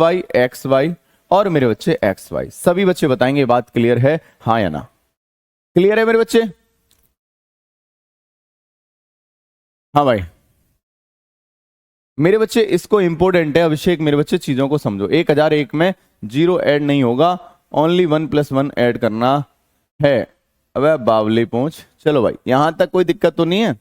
वाई और मेरे बच्चे एक्स वाई। सभी बच्चे बताएंगे बात क्लियर है, हाँ या ना? क्लियर है मेरे बच्चे? हाँ भाई मेरे बच्चे, इसको इंपॉर्टेंट है अभिषेक, मेरे बच्चे चीजों को समझो। 1001 में 0 ऐड नहीं होगा, ओनली 1 + 1 ऐड करना है। अबे बावली पूछ, चलो भाई यहां तक कोई दिक्कत तो नहीं है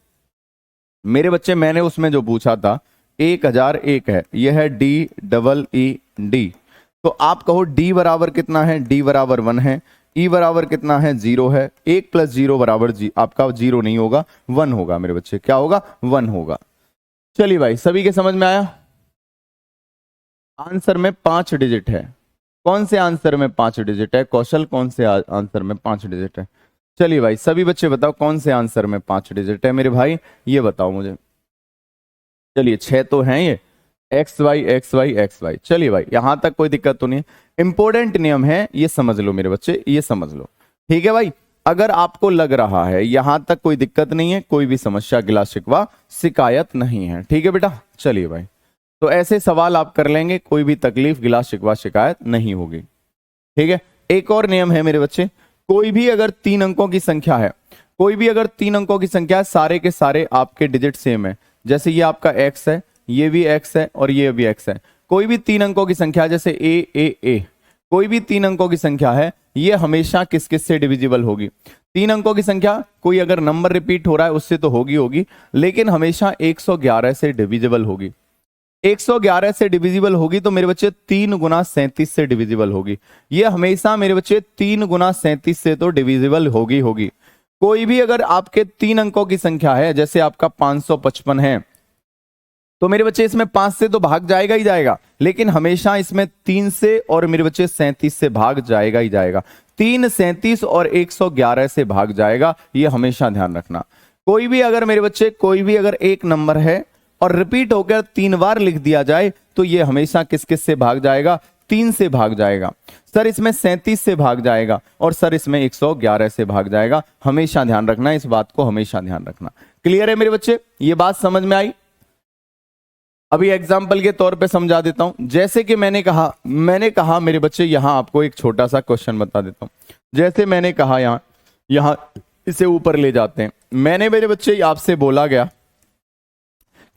मेरे बच्चे। मैंने उसमें जो पूछा था 1001 है, यह है DEED। तो आप कहो D बराबर कितना है? D बराबर 1 है। E बराबर कितना है? 0 है। 1 + 0 बराबर आपका 0 नहीं होगा, 1 होगा मेरे बच्चे। क्या होगा? 1 होगा। चलिए भाई, सभी के समझ में आया? आंसर में 5 डिजिट है। कौन से आंसर में 5 डिजिट है? कौशल, कौन से आंसर में 5 डिजिट है? चलिए भाई सभी बच्चे बताओ कौन से आंसर में 5 डिजिट है मेरे भाई, ये बताओ मुझे। चलिए 6 तो हैं ये, एक्स वाई। चलिए भाई यहां तक कोई दिक्कत तो नहीं है। इंपॉर्टेंट नियम है, ये समझ लो मेरे बच्चे, ये समझ लो, ठीक है भाई। अगर आपको लग रहा है यहां तक कोई दिक्कत नहीं है, कोई भी समस्या, गिला शिकवा, शिकायत नहीं है, ठीक है बेटा। चलिए भाई, तो ऐसे सवाल आप कर लेंगे, कोई भी तकलीफ, गिला शिकवा, शिकायत नहीं होगी, ठीक है। एक और नियम है मेरे बच्चे, कोई भी अगर 3 अंकों की संख्या है, कोई भी अगर 3 अंकों की संख्या है, सारे के सारे आपके डिजिट सेम है। जैसे ये आपका एक्स है, ये भी एक्स है और ये भी एक्स है। कोई भी 3 अंकों की संख्या, जैसे ए, कोई भी 3 अंकों की संख्या है, ये हमेशा किस किस से डिविजिबल होगी? 3 अंकों की संख्या, कोई अगर नंबर रिपीट हो रहा है उससे तो होगी, लेकिन हमेशा 111 से डिविजिबल होगी। 111 से डिविजिबल होगी तो मेरे बच्चे 3 गुना 37 से डिविजिबल होगी। ये हमेशा मेरे बच्चे 3 गुना 37 से तो डिविजिबल होगी। कोई भी अगर आपके 3 अंकों की संख्या है, जैसे आपका 555 है, तो मेरे बच्चे इसमें 5 से तो भाग जाएगा ही जाएगा, लेकिन हमेशा इसमें 3 से और मेरे बच्चे 37 से भाग जाएगा ही जाएगा। 3, 37 और 111 से भाग जाएगा, ये हमेशा ध्यान रखना। कोई भी अगर मेरे बच्चे, कोई भी अगर एक नंबर है और रिपीट होकर 3 बार लिख दिया जाए तो ये हमेशा किस किस से भाग जाएगा? 3 से भाग जाएगा। सर इसमें 37 से भाग जाएगा और सर इसमें 111 से भाग जाएगा। हमेशा ध्यान रखना इस बात को, हमेशा ध्यान रखना। क्लियर है मेरे बच्चे, ये बात समझ में आई। अभी एग्जाम्पल के तौर पे समझा देता हूं। जैसे कि मैंने कहा मेरे बच्चे, यहां आपको एक छोटा सा क्वेश्चन बता देता हूं। जैसे मैंने कहा यहां इसे ऊपर ले जाते हैं। मैंने मेरे बच्चे आपसे बोला गया,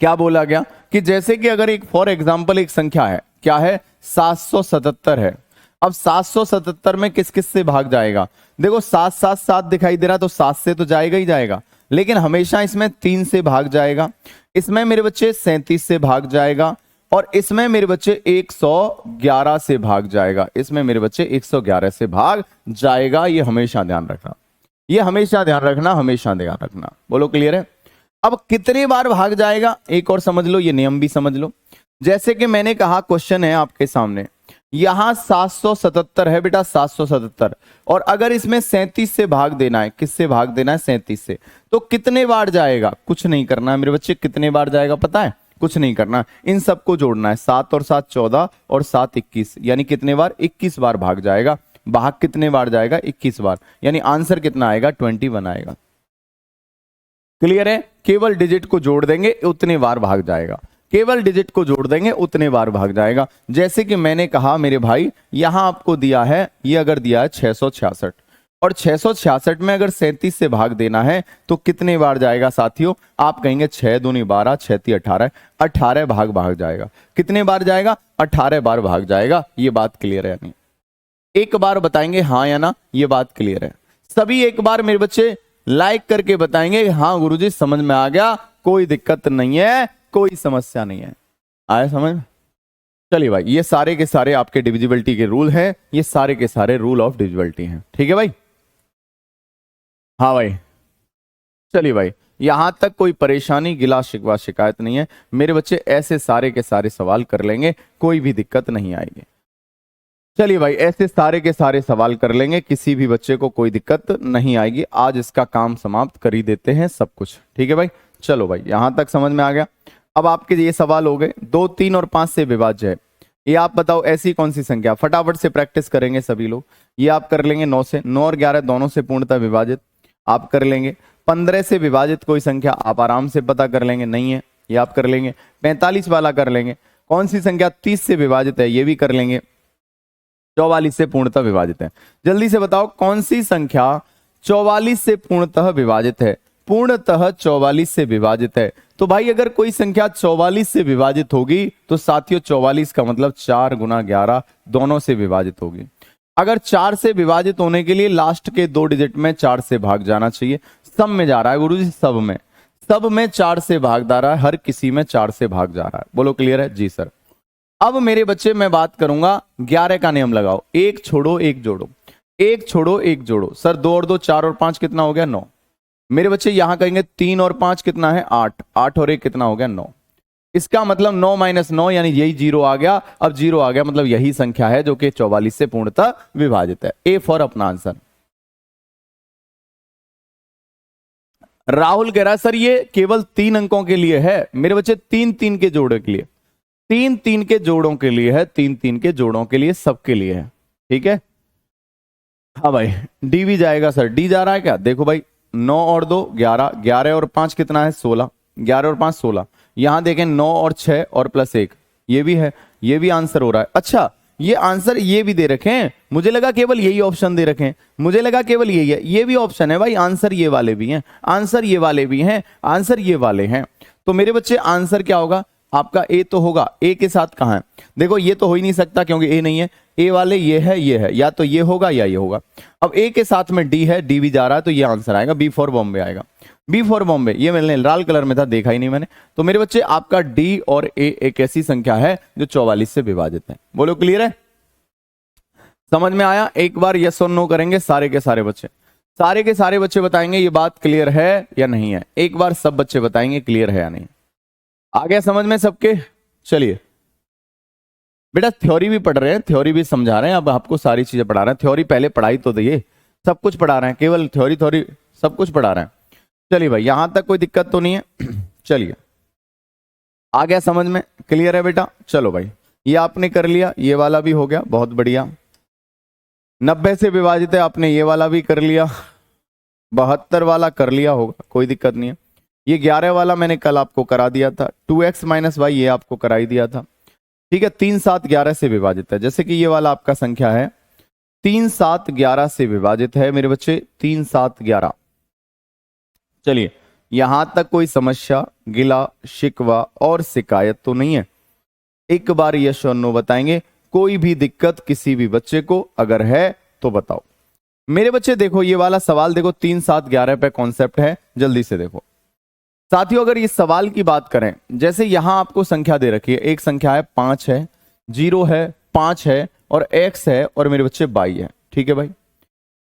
क्या बोला गया कि जैसे कि अगर एक फॉर एग्जाम्पल एक संख्या है, क्या है, 777 है। अब 777 में किस किस से भाग जाएगा? देखो 7 7 7 दिखाई दे रहा, तो 7 से तो जाएगा ही जाएगा, लेकिन हमेशा इसमें 3 से भाग जाएगा, इसमें मेरे बच्चे 37 से भाग जाएगा, और इसमें मेरे बच्चे 111 से भाग जाएगा। इसमें मेरे बच्चे 111 से भाग जाएगा। ये हमेशा ध्यान रखना, ये हमेशा ध्यान रखना, हमेशा ध्यान रखना। बोलो क्लियर है? अब कितने बार भाग जाएगा एक और समझ लो, ये नियम भी समझ लो। जैसे कि मैंने कहा, क्वेश्चन है आपके सामने, यहां 777 है बेटा, 777, और अगर इसमें 37 से भाग देना है, किससे भाग देना है? 37 से, तो कितने बार जाएगा? कुछ नहीं करना है मेरे बच्चे। कितने बार जाएगा पता है? कुछ नहीं करना, इन सबको जोड़ना है। 7 और 7 14, और 7 21, यानी कितने बार? 21 बार भाग जाएगा। भाग कितने बार जाएगा? 21 बार, यानी आंसर कितना आएगा? 21 आएगा। क्लियर है? केवल डिजिट को जोड़ देंगे उतने बार भाग जाएगा, केवल डिजिट को जोड़ देंगे उतने बार भाग जाएगा। जैसे कि मैंने कहा मेरे भाई, यहां आपको दिया है, ये अगर दिया है 666, और 666 में अगर 37 से भाग देना है तो कितने बार जाएगा साथियों? आप कहेंगे 6 दूनी 12, 6 ती 18, 18 भाग जाएगा। कितने बार जाएगा? 18 बार भाग जाएगा। ये बात क्लियर है? नहीं, एक बार बताएंगे हाँ या ना, ये बात क्लियर है? सभी एक बार मेरे बच्चे लाइक करके बताएंगे हाँ गुरुजी समझ में आ गया, कोई दिक्कत नहीं है, कोई समस्या नहीं है। आया समझ में? चलिए भाई, ये सारे के सारे आपके डिविजिबिलिटी के रूल हैं, ये सारे के सारे रूल ऑफ डिविजिबिलिटी हैं। ठीक है भाई? हाँ भाई, चलिए भाई, यहां तक कोई परेशानी, गिला शिकवा, शिकायत नहीं है मेरे बच्चे। ऐसे सारे के सारे सवाल कर लेंगे, कोई भी दिक्कत नहीं आएगी। चलिए भाई, ऐसे सारे के सारे सवाल कर लेंगे, किसी भी बच्चे को कोई दिक्कत नहीं आएगी। आज इसका काम समाप्त कर ही देते हैं सब कुछ। ठीक है भाई? चलो भाई, यहां तक समझ में आ गया। अब आपके ये सवाल हो गए, 2, 3 और 5 से विभाज्य है। ये आप बताओ ऐसी कौन सी संख्या, फटाफट से प्रैक्टिस करेंगे सभी लोग। ये आप कर लेंगे 9 से, 9 और 11 दोनों से पूर्णतः विभाजित आप कर लेंगे। 15 से विभाजित कोई संख्या आप आराम से पता कर लेंगे, नहीं है, ये आप कर लेंगे। 45 वाला कर लेंगे। कौन सी संख्या 30 से विभाजित है, ये भी कर लेंगे। 44 से पूर्णतः विभाजित है। जल्दी से बताओ कौन सी संख्या 44 से पूर्णतः विभाजित है? पूर्णतः 44 से विभाजित है। तो भाई अगर कोई संख्या 44 से विभाजित होगी तो साथियों 44 का मतलब 4 गुना 11 दोनों से विभाजित होगी। अगर 4 से विभाजित होने के लिए लास्ट के 2 डिजिट में 4 से भाग जाना चाहिए। सब में जा रहा है गुरुजी, सब में 4 से भाग जा रहा है, हर किसी में 4 से भाग जा रहा है। बोलो क्लियर है? जी सर। अब मेरे बच्चे मैं बात करूंगा 11 का नियम लगाओ, 1 छोड़ो 1 जोड़ो, 1 छोड़ो 1 जोड़ो। सर 2 और 2 4 और 5 कितना हो गया? 9। मेरे बच्चे यहां कहेंगे 3 और 5 कितना है? 8, 8 और 1 कितना हो गया? 9। इसका मतलब 9 माइनस 9 यानी यही 0 आ गया। अब 0 आ गया मतलब यही संख्या है जो कि 44 से पूर्णतः विभाजित है। ए फॉर अपना आंसर। राहुल कह रहा है सर ये केवल 3 अंकों के लिए है। मेरे बच्चे 3 के जोड़े के लिए, 3 के जोड़ों के लिए है, 3 के जोड़ों के लिए, सबके लिए है। ठीक है? हाँ भाई, डी भी जाएगा सर। डी जा रहा है क्या? देखो भाई, 9 और 2 11, 11 और 5 कितना है? 16, 11 और 5 16। यहां देखें 9 और 6 और प्लस 1, ये भी है, ये भी आंसर हो रहा है। अच्छा, ये आंसर ये भी दे रखे हैं, मुझे लगा केवल यही ऑप्शन दे रखे हैं, मुझे लगा केवल यही है। ये भी ऑप्शन है भाई, आंसर ये वाले भी हैं, आंसर ये वाले भी हैं, आंसर ये वाले हैं। तो मेरे बच्चे आंसर क्या होगा आपका? ए तो होगा। ए के साथ कहां है? देखो ये तो हो ही नहीं सकता क्योंकि ए नहीं है। ए वाले ये है, या तो ये होगा या ये होगा। अब ए के साथ में डी है, डी भी जा रहा है, तो ये आंसर आएगा। बी फॉर बॉम्बे आएगा। बी फॉर बॉम्बे, ये मैंने लाल कलर में था, देखा ही नहीं मैंने। तो मेरे बच्चे आपका डी और ए एक ऐसी संख्या है जो 44 से विभाजित है। बोलो क्लियर है? समझ में आया? एक बार यस और नो करेंगे सारे के सारे बच्चे, सारे के सारे बच्चे बताएंगे ये बात क्लियर है या नहीं है। एक बार सब बच्चे बताएंगे क्लियर है या नहीं। आ गया समझ में सबके? चलिए बेटा, थ्योरी भी पढ़ रहे हैं, थ्योरी भी समझा रहे हैं, अब आपको सारी चीजें पढ़ा रहे हैं। थ्योरी पहले पढ़ाई तो दिए, सब कुछ पढ़ा रहे हैं, केवल थ्योरी थ्योरी सब कुछ पढ़ा रहे हैं। चलिए भाई, यहां तक कोई दिक्कत तो नहीं है। चलिए, आ गया समझ में? क्लियर है बेटा? चलो भाई, ये आपने कर लिया, ये वाला भी हो गया, बहुत बढ़िया। 90 से विभाजित है, आपने ये वाला भी कर लिया, 72 वाला कर लिया होगा, कोई दिक्कत नहीं है। ये 11 वाला मैंने कल आपको करा दिया था, 2x माइनस वाई ये आपको करा ही दिया था। ठीक है, 3 7 11 से विभाजित है। जैसे कि ये वाला आपका संख्या है 3 7 11 से विभाजित है मेरे बच्चे, 3 7 11। चलिए यहां तक कोई समस्या, गिला शिकवा और शिकायत तो नहीं है? एक बार यस और नो बताएंगे। कोई भी दिक्कत किसी भी बच्चे को अगर है तो बताओ। मेरे बच्चे देखो ये वाला सवाल देखो, 3 7 11 पे कॉन्सेप्ट है, जल्दी से देखो साथियों। अगर इस सवाल की बात करें, जैसे यहां आपको संख्या दे रखी है, एक संख्या है 5 है, 0 है, 5 है और x है और मेरे बच्चे y है। ठीक है भाई,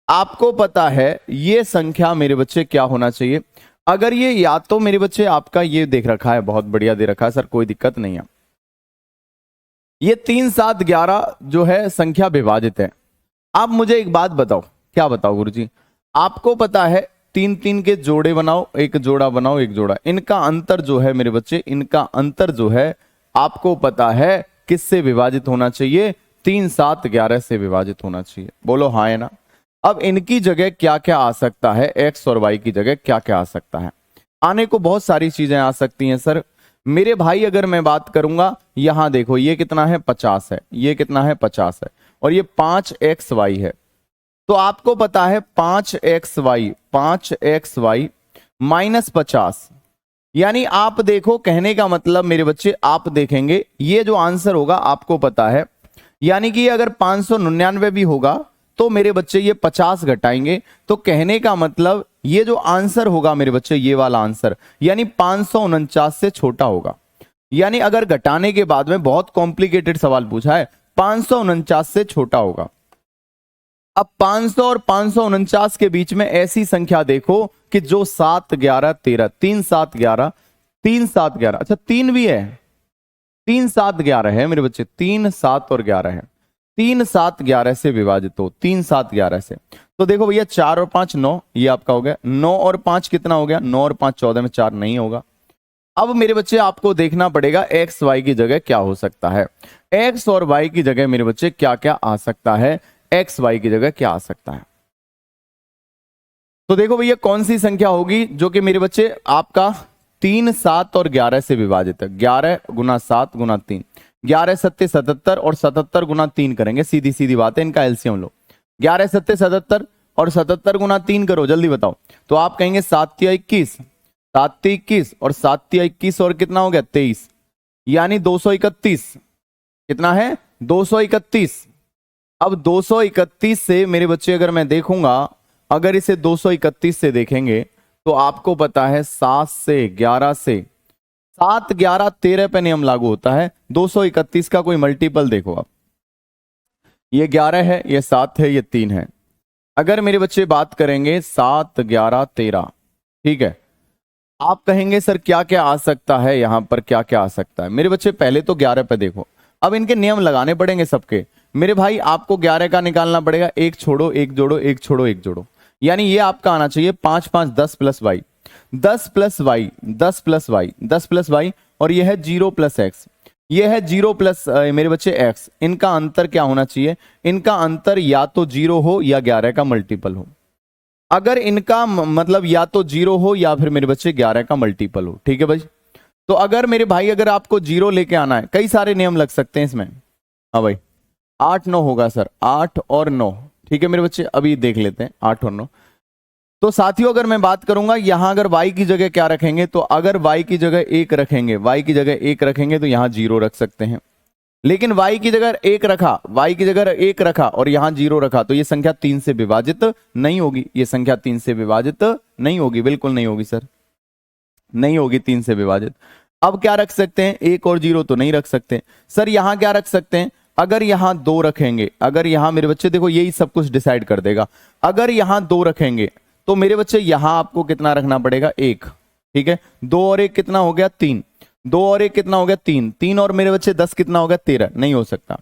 आपको पता है ये संख्या मेरे बच्चे क्या होना चाहिए? अगर ये या तो मेरे बच्चे आपका ये देख रखा है, बहुत बढ़िया दे रखा है सर, कोई दिक्कत नहीं है। ये 3 7 11 जो है संख्या विभाजित है। आप मुझे एक बात बताओ, क्या बताओ गुरुजी? आपको पता है 3 3 के जोड़े बनाओ, एक जोड़ा बनाओ, एक जोड़ा, इनका अंतर जो है मेरे बच्चे, इनका अंतर जो है आपको पता है किससे विभाजित होना चाहिए? 3 7 11 से विभाजित होना चाहिए। बोलो हाँ है ना? अब इनकी जगह क्या क्या आ सकता है? x और y की जगह क्या क्या आ सकता है? आने को बहुत सारी चीजें आ सकती हैं सर मेरे भाई। अगर मैं बात करूंगा, यहां देखो ये कितना है 50 है, ये कितना है 50 है और ये 5xy है। तो आपको पता है 5xy माइनस 50, यानी आप देखो, कहने का मतलब मेरे बच्चे आप देखेंगे ये जो आंसर होगा आपको पता है, यानी कि अगर 599 भी होगा तो मेरे बच्चे ये 50 घटाएंगे, तो कहने का मतलब ये जो आंसर होगा मेरे बच्चे, ये वाला आंसर यानी 549 से छोटा होगा। यानी अगर घटाने के बाद में, बहुत कॉम्प्लिकेटेड सवाल पूछा है, 549 से छोटा होगा। अब 500 और 549 के बीच में ऐसी संख्या देखो कि जो 7 11 13, 3 7 11, 3 7 11, अच्छा 3 भी है, 3 7 11 है मेरे बच्चे, 3 7 और 11 है, 3 7 11 से विभाजित हो, 3 7 11 से। तो देखो भैया 4 और 5 9, ये आपका हो गया। 9 और 5 कितना हो गया? 9 और 5 14 में 4 नहीं होगा। अब मेरे बच्चे आपको देखना पड़ेगा x y की जगह क्या हो सकता है। x और y की जगह मेरे बच्चे क्या क्या आ सकता है? x y की जगह क्या आ सकता है? तो देखो भैया कौन सी संख्या होगी जो कि मेरे बच्चे आपका 3 7 और 11 से विभाजित है। 11 गुना 7 गुना 3, 11 सत्ते 77 और 77 गुना 3 करेंगे, सीधी सीधी बात है, इनका एलसीएम लो। 11 सत्ते 77 और 77 गुना 3 करो, जल्दी बताओ। तो आप कहेंगे 7 तिया 21, 7 तिया 21 और 7 तिया 21 और कितना हो गया 23, यानी 231। कितना है? 231। अब 231 से मेरे बच्चे अगर मैं देखूंगा, अगर इसे 231 से देखेंगे तो आपको पता है 7 से 11 से, 7 11 13 पे नियम लागू होता है। 231 का कोई मल्टीपल देखो आप, ये 11 है, ये 7 है, ये 3 है। अगर मेरे बच्चे बात करेंगे 7 11 13, ठीक है, आप कहेंगे सर क्या क्या आ सकता है यहां पर, क्या क्या आ सकता है? मेरे बच्चे पहले तो 11 पे देखो, अब इनके नियम लगाने पड़ेंगे सबके। मेरे भाई आपको 11 का निकालना पड़ेगा, एक छोड़ो एक जोड़ो, एक छोड़ो एक जोड़ो, यानी ये आपका आना चाहिए 5 5 10 plus y, 10 plus y, 10 plus y, 10 plus y, और ये है 0 प्लस एक्स, ये है 0 प्लस मेरे बच्चे एक्स। इनका अंतर क्या होना चाहिए? इनका अंतर या तो 0 हो या 11 का मल्टीपल हो। अगर इनका मतलब या तो 0 हो या फिर मेरे बच्चे 11 का मल्टीपल हो, ठीक है भाई। तो अगर मेरे भाई अगर आपको 0 लेके आना है, कई सारे नियम लग सकते हैं इसमें। हाँ भाई 8 9 होगा सर, 8 और 9, ठीक है मेरे बच्चे, अभी देख लेते हैं 8 और 9। तो साथियों अगर मैं बात करूंगा यहां अगर y की जगह क्या रखेंगे, तो अगर y की जगह 1 रखेंगे, y की जगह 1 रखेंगे तो यहां 0 रख सकते हैं। लेकिन y की जगह 1 रखा, y की जगह 1 रखा और यहां 0 रखा, तो ये संख्या 3 से विभाजित नहीं होगी। ये संख्या 3 से विभाजित नहीं होगी, बिल्कुल नहीं होगी सर, नहीं होगी 3 से विभाजित। अब क्या रख सकते हैं? 1 और 0 तो नहीं रख सकते सर। यहां क्या रख सकते हैं? अगर यहां 2 रखेंगे, अगर यहां मेरे बच्चे देखो यही सब कुछ डिसाइड कर देगा। अगर यहां 2 रखेंगे तो मेरे बच्चे यहां आपको कितना रखना पड़ेगा? 1, ठीक है। 2 और 1 कितना हो गया? 3, 2 और 1 कितना हो गया? 3, 3 और मेरे बच्चे 10 कितना हो गया? 13, नहीं हो सकता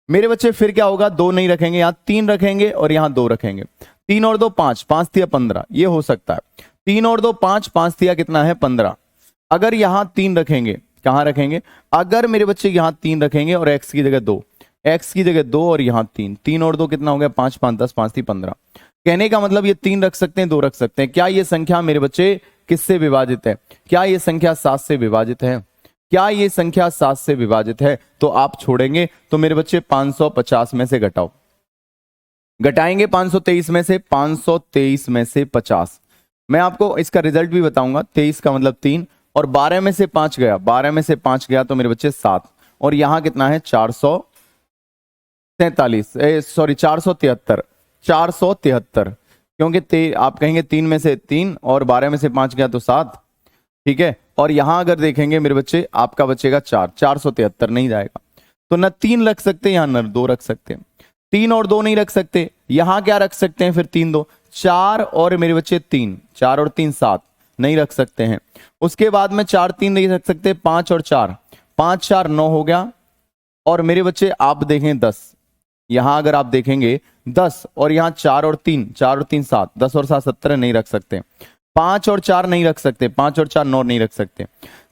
मेरे बच्चे। फिर क्या होगा? 2 नहीं रखेंगे, यहां 3 रखेंगे और यहां 2 रखेंगे। 3 और 2 5, 5 थिया 15, ये हो सकता है। 3 और 2 5, 5 थिया कितना है? 15। अगर यहां 3 रखेंगे, कहां रखेंगे? अगर मेरे बच्चे यहां 3 रखेंगे और x की जगह 2, x की जगह 2 और यहां 3, 3 और 2 कितना हो गया? 5 5 10, 5 थी 15। कहने का मतलब ये 3 रख सकते हैं, 2 रख सकते हैं। क्या ये संख्या मेरे बच्चे किससे विभाजित है? क्या ये संख्या 7 से विभाजित है? क्या ये संख्या 7 से विभाजित है? तो आप छोड़ेंगे तो मेरे बच्चे 550 में से घटाओ, घटाएंगे 523 में से, 523 में से 50। मैं आपको इसका रिजल्ट भी बताऊंगा। 23 का मतलब 3 और 12 में से 5 गया, 12 में से 5 गया तो मेरे बच्चे 7 और यहां कितना है 443, सॉरी 473, 473 क्योंकि आप कहेंगे 3 में से 3 और 12 में से 5 गया तो 7, ठीक है। और यहां अगर देखेंगे मेरे बच्चे आपका बचेगा 473 नहीं जाएगा तो न 3 रख सकते यहां न 2 रख सकते, 3 और 2 नहीं रख सकते, यहां क्या रख सकते हैं फिर 3 2 4 और मेरे बच्चे 3, 4 और 3 7 नहीं रख सकते हैं। उसके बाद में 4 3 नहीं रख सकते, 5 और 4, 5 4 9 हो गया और मेरे बच्चे आप देखें 10, यहां अगर आप देखेंगे 10 और यहां 4 और 3, 4 और 3 7, 10 और 7 17 नहीं रख सकते, 5 और 4 नहीं रख सकते, 5 और 4 9 नहीं रख सकते,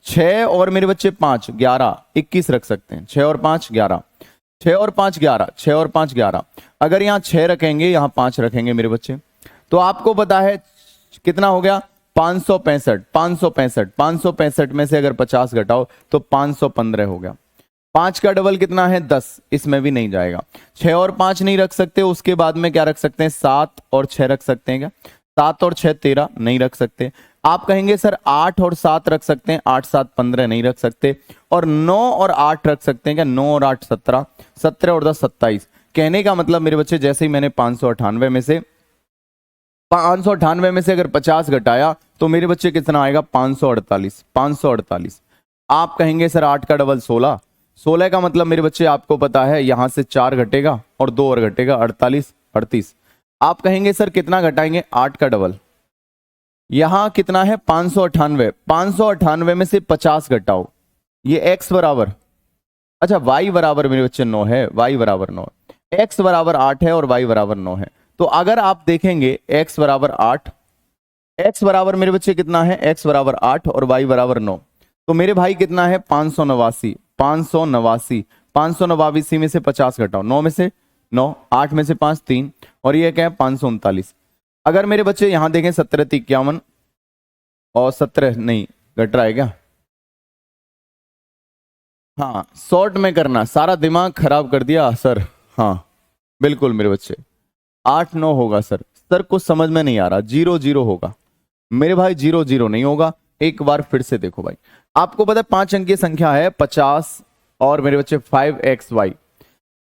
6 और मेरे बच्चे 5 11 21 रख सकते हैं, 6 और 5 11, 6 और 5 11, 6 और 5 11। अगर यहां 6 रखेंगे यहां 5 रखेंगे मेरे बच्चे तो आपको पता है कितना हो गया 565, 565, 565 में से अगर 50 घटाओ तो 515 हो गया। 5 का डबल कितना है 10, इसमें भी नहीं जाएगा। 6 और 5 नहीं रख सकते, उसके बाद में क्या रख सकते हैं 7 और 6 रख सकते हैं क्या, 7 और 6 13 नहीं रख सकते। आप कहेंगे सर 8 और 7 रख सकते हैं, 8 7 15 नहीं रख सकते। और 9 और 8 रख सकते हैं क्या, 9 और 8 17, 17 और 10 27। कहने का मतलब मेरे बच्चे जैसे ही मैंने 598 में से अगर 50 घटाया तो मेरे बच्चे कितना आएगा 548, 548। आप कहेंगे सर 8 का डबल 16, 16 का मतलब मेरे बच्चे आपको पता है यहां से 4 घटेगा और 2 और घटेगा 48, 38। आप कहेंगे सर कितना घटाएंगे 8 का डबल, यहां कितना है 598, 598 में से 50 घटाओ, ये x बराबर, अच्छा y बराबर मेरे बच्चे 9 है, y बराबर 9, x बराबर 8 है और y बराबर 9 है। तो अगर आप देखेंगे x बराबर 8, x बराबर मेरे बच्चे कितना है, x बराबर 8 और y बराबर 9, तो मेरे भाई कितना है 589, 589, 589 में से 50 घटाओ, 9 में से 9, 8 में से 5 3 और ये क्या है 539। अगर मेरे बच्चे यहां देखें 17 51 और 17 नहीं घट रहा है क्या, हाँ शॉर्ट में करना, सारा दिमाग खराब कर दिया सर, हाँ बिल्कुल मेरे बच्चे 8 9 होगा सर, सर कुछ समझ में नहीं आ रहा, 0 0 होगा मेरे भाई, 0 0 नहीं होगा। एक बार फिर से देखो भाई, आपको पता है 5 अंकीय संख्या है 50 और मेरे बच्चे 5xy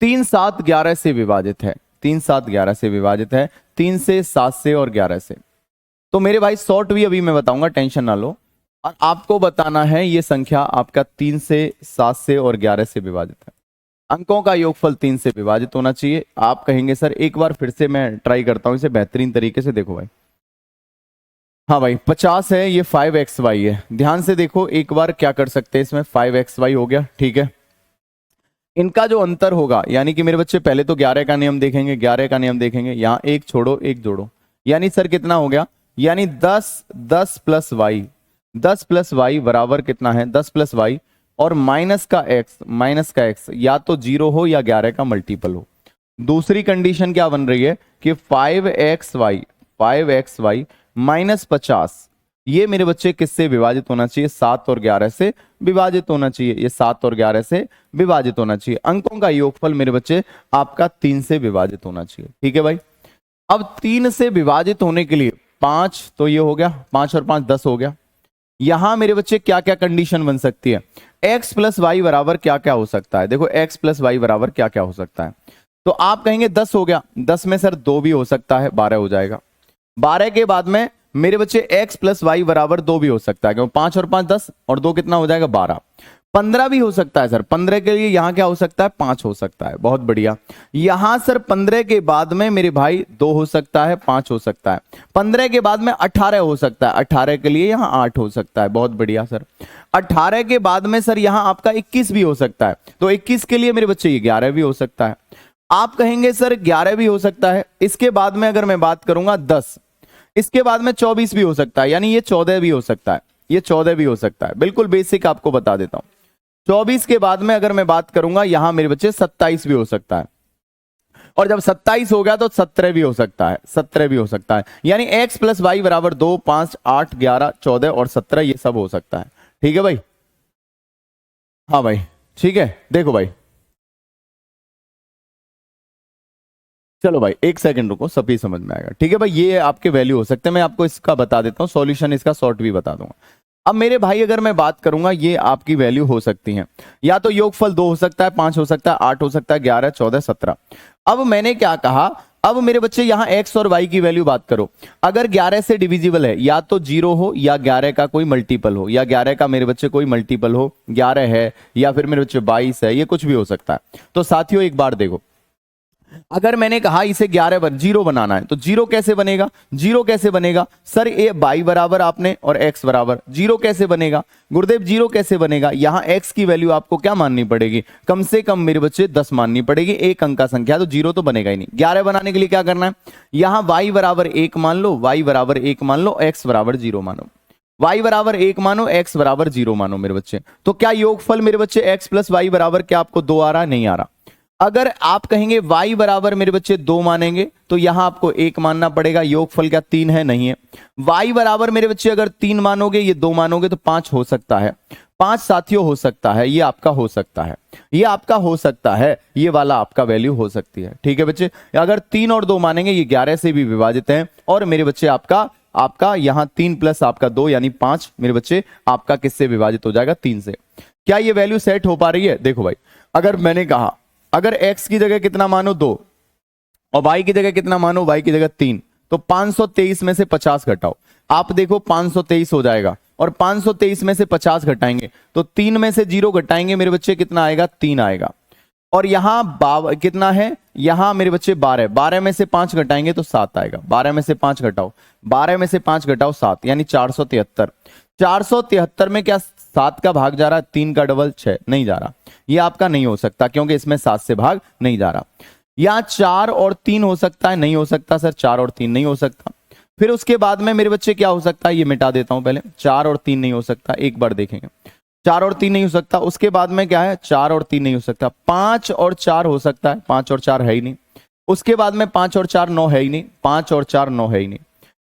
3 7 11 से विभाजित है, 3 7 11 से विभाजित है, 3 से 7 से और 11 से। तो मेरे भाई शॉर्ट भी अभी मैं बताऊंगा, टेंशन ना लो। और आपको बताना है ये संख्या आपका 3 से 7 से और 11 से विभाजित है, अंकों का योगफल 3 से विभाजित होना चाहिए। आप कहेंगे सर एक बार फिर से मैं ट्राई करता हूं इसे बेहतरीन तरीके से, देखो भाई, हाँ भाई 50 है, ये 5xy है, ध्यान से देखो एक बार क्या कर सकते हैं इसमें, 5xy हो गया, ठीक है। इनका जो अंतर होगा यानी कि मेरे बच्चे पहले तो 11 का नियम देखेंगे, 11 का नियम देखेंगे, यहां एक छोड़ो एक जोड़ो, यानी सर कितना हो गया, यानी 10 10 प्लस वाई, 10 प्लस वाई बराबर कितना है 10 प्लस वाई और माइनस का x या तो 0 हो या 11 का मल्टीपल हो। दूसरी कंडीशन क्या बन रही है कि 5xy माइनस 50, ये मेरे बच्चे किससे विभाजित होना चाहिए, 7 और 11 से विभाजित होना चाहिए, ये 7 और 11 से विभाजित होना चाहिए। अंकों का योगफल मेरे बच्चे आपका 3 से विभाजित होना चाहिए, ठीक है भाई। अब 3 से विभाजित होने के लिए 5 तो ये हो गया, 5 और 5 10 हो गया। यहां मेरे बच्चे क्या क्या कंडीशन बन सकती है, x प्लस वाई बराबर क्या क्या हो सकता है, देखो x प्लस वाई बराबर क्या क्या हो सकता है। तो आप कहेंगे 10 हो गया, 10 में सर 2 भी हो सकता है, 12 हो जाएगा। 12 के बाद में मेरे बच्चे x प्लस वाई बराबर 2 भी हो सकता है, क्योंकि 5 और 5 10 और 2 कितना हो जाएगा 12। 15 भी हो सकता है सर, 15 के लिए यहां क्या हो सकता है 5 हो सकता है, बहुत बढ़िया। यहां सर 15 के बाद में मेरे भाई 2 हो सकता है, 5 हो सकता है। 15 के बाद में 18 हो सकता है, 18 के लिए यहां 8 हो सकता है, बहुत बढ़िया सर। 18 के बाद में सर यहां आपका 21 भी हो सकता है, तो 21 के लिए मेरे बच्चे ये 11 भी हो सकता है। आप कहेंगे सर 11 भी हो सकता है, इसके बाद में अगर मैं बात करूंगा 10, इसके बाद में 24 भी हो सकता है, यानी ये 14 भी हो सकता है, ये 14 भी हो सकता है, बिल्कुल बेसिक आपको बता देता हूं। 24 के बाद में अगर मैं बात करूंगा यहां मेरे बच्चे 27 भी हो सकता है। और जब 27 हो गया तो 17 भी हो सकता है, 17 भी हो सकता है। यानी x प्लस वाई बराबर 2, 5, 8, 11, 14 और 17 ये सब हो सकता है। ठीक है भाई, हाँ भाई ठीक है। देखो भाई, चलो भाई एक सेकंड रुको, सभी समझ में आएगा। ठीक है भाई, ये आपके वैल्यू हो सकते हैं, मैं आपको इसका बता देता हूँ सॉल्यूशन, इसका शॉर्ट भी बता दूंगा। अब मेरे भाई अगर मैं बात करूंगा, ये आपकी वैल्यू हो सकती है, या तो योगफल 2 हो सकता है, 5 हो सकता है, 8 हो सकता है, 11, 14, 17। अब मैंने क्या कहा, अब मेरे बच्चे यहां x और y की वैल्यू बात करो। अगर 11 से डिविजिबल है, या तो 0 हो या 11 का कोई मल्टीपल हो, या 11 का मेरे बच्चे कोई मल्टीपल हो, 11 है या फिर मेरे बच्चे 22 है, ये कुछ भी हो सकता है। तो साथियों एक बार देखो, अगर मैंने कहा इसे 11 पर जीरो बनाना है, तो जीरो कैसे बनेगा, जीरो कैसे बनेगा सर, ये बाई बराबर आपने और x बराबर, जीरो कैसे बनेगा गुरुदेव, जीरो कैसे बनेगा, यहां x की वैल्यू आपको क्या माननी पड़ेगी, कम से कम मेरे बच्चे 10 माननी पड़ेगी, एक अंक का संख्या, तो जीरो तो बनेगा ही नहीं। 11 बनाने के लिए क्या करना है, यहां y बराबर 1 मान लो, y बराबर 1 मान लो, x बराबर 0 मानो, y बराबर 1 मानो, x बराबर 0 मानो मेरे बच्चे। तो क्या योगफल मेरे बच्चे x प्लस वाई बराबर क्या आपको 2 आ रहा है, नहीं आ रहा। अगर आप कहेंगे y बराबर मेरे बच्चे 2 मानेंगे, तो यहां आपको 1 मानना पड़ेगा, योगफल क्या 3 है, नहीं है। y बराबर मेरे बच्चे अगर 3 मानोगे, ये 2 मानोगे तो 5 हो सकता है, 5 साथियों हो सकता है, ये आपका हो सकता है, ये आपका हो सकता है, ये वाला आपका वैल्यू हो सकती है। ठीक है बच्चे, अगर 3 और 2 मानेंगे, ये 11 से भी विभाजित है, और मेरे बच्चे आपका यहां 3 प्लस आपका 2 यानी 5 मेरे बच्चे आपका किससे विभाजित हो जाएगा, 3 से। क्या ये वैल्यू सेट हो पा रही है, देखो भाई, अगर मैंने कहा अगर x की जगह कितना मानो 2 और y की जगह कितना मानो, y की जगह 3, तो 523 में से 50 घटाओ, आप देखो 523 हो जाएगा, और 523 में से 50 घटाएंगे तो 3 में से 0 घटाएंगे मेरे बच्चे, कितना आएगा, 3 आएगा। और यहां कितना है, यहां मेरे बच्चे 12, 12 में से 5 घटाएंगे तो 7 आएगा, 12 में से 5 घटाओ, 12 में से 5 घटाओ 7, यानी 473। 473 में क्या 7 का भाग जा रहा है, 3 का डबल 6, नहीं जा रहा, ये आपका नहीं हो सकता, क्योंकि इसमें 7 से भाग नहीं जा रहा। या 4 और 3 हो सकता है, नहीं हो सकता सर, 4 और 3 नहीं हो सकता। फिर उसके बाद में मेरे बच्चे क्या हो सकता है, ये मिटा देता हूं पहले, 4 और 3 नहीं हो सकता, एक बार देखेंगे, 4 और 3 नहीं हो सकता। उसके बाद में क्या है, 4 और 3 नहीं हो सकता, 5 और 4 हो सकता है, 5 और 4 है ही नहीं। उसके बाद में 5 और 4 9 है ही नहीं, 5 और 4 9 है ही नहीं।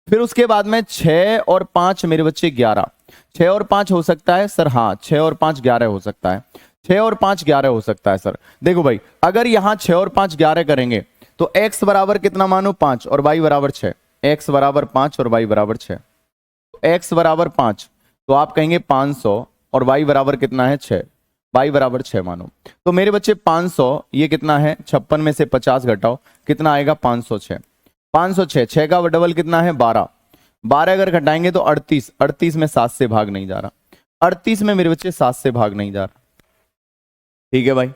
फिर उसके बाद में 6 और 5 मेरे बच्चे 11, 6 और 5 हो सकता है सर, हाँ 6 और 5 11 हो सकता है, 6 और 5 11 हो सकता है सर। देखो भाई, अगर यहां 6 और 5 11 करेंगे तो x बराबर कितना मानो 5 और y बराबर 6, x बराबर 5 और y बराबर 6, x बराबर 5, तो आप कहेंगे 500 और y बराबर कितना है 6, y बराबर 6 मानो। तो मेरे बच्चे 500 ये कितना है, 56 में से 50 घटाओ, कितना आएगा 506, 506, 6 का डबल कितना है 12, 12 अगर घटाएंगे तो 38, 38 में 7 से भाग नहीं जा रहा, 38 में मेरे बच्चे 7 से भाग नहीं जा रहा। ठीक है भाई,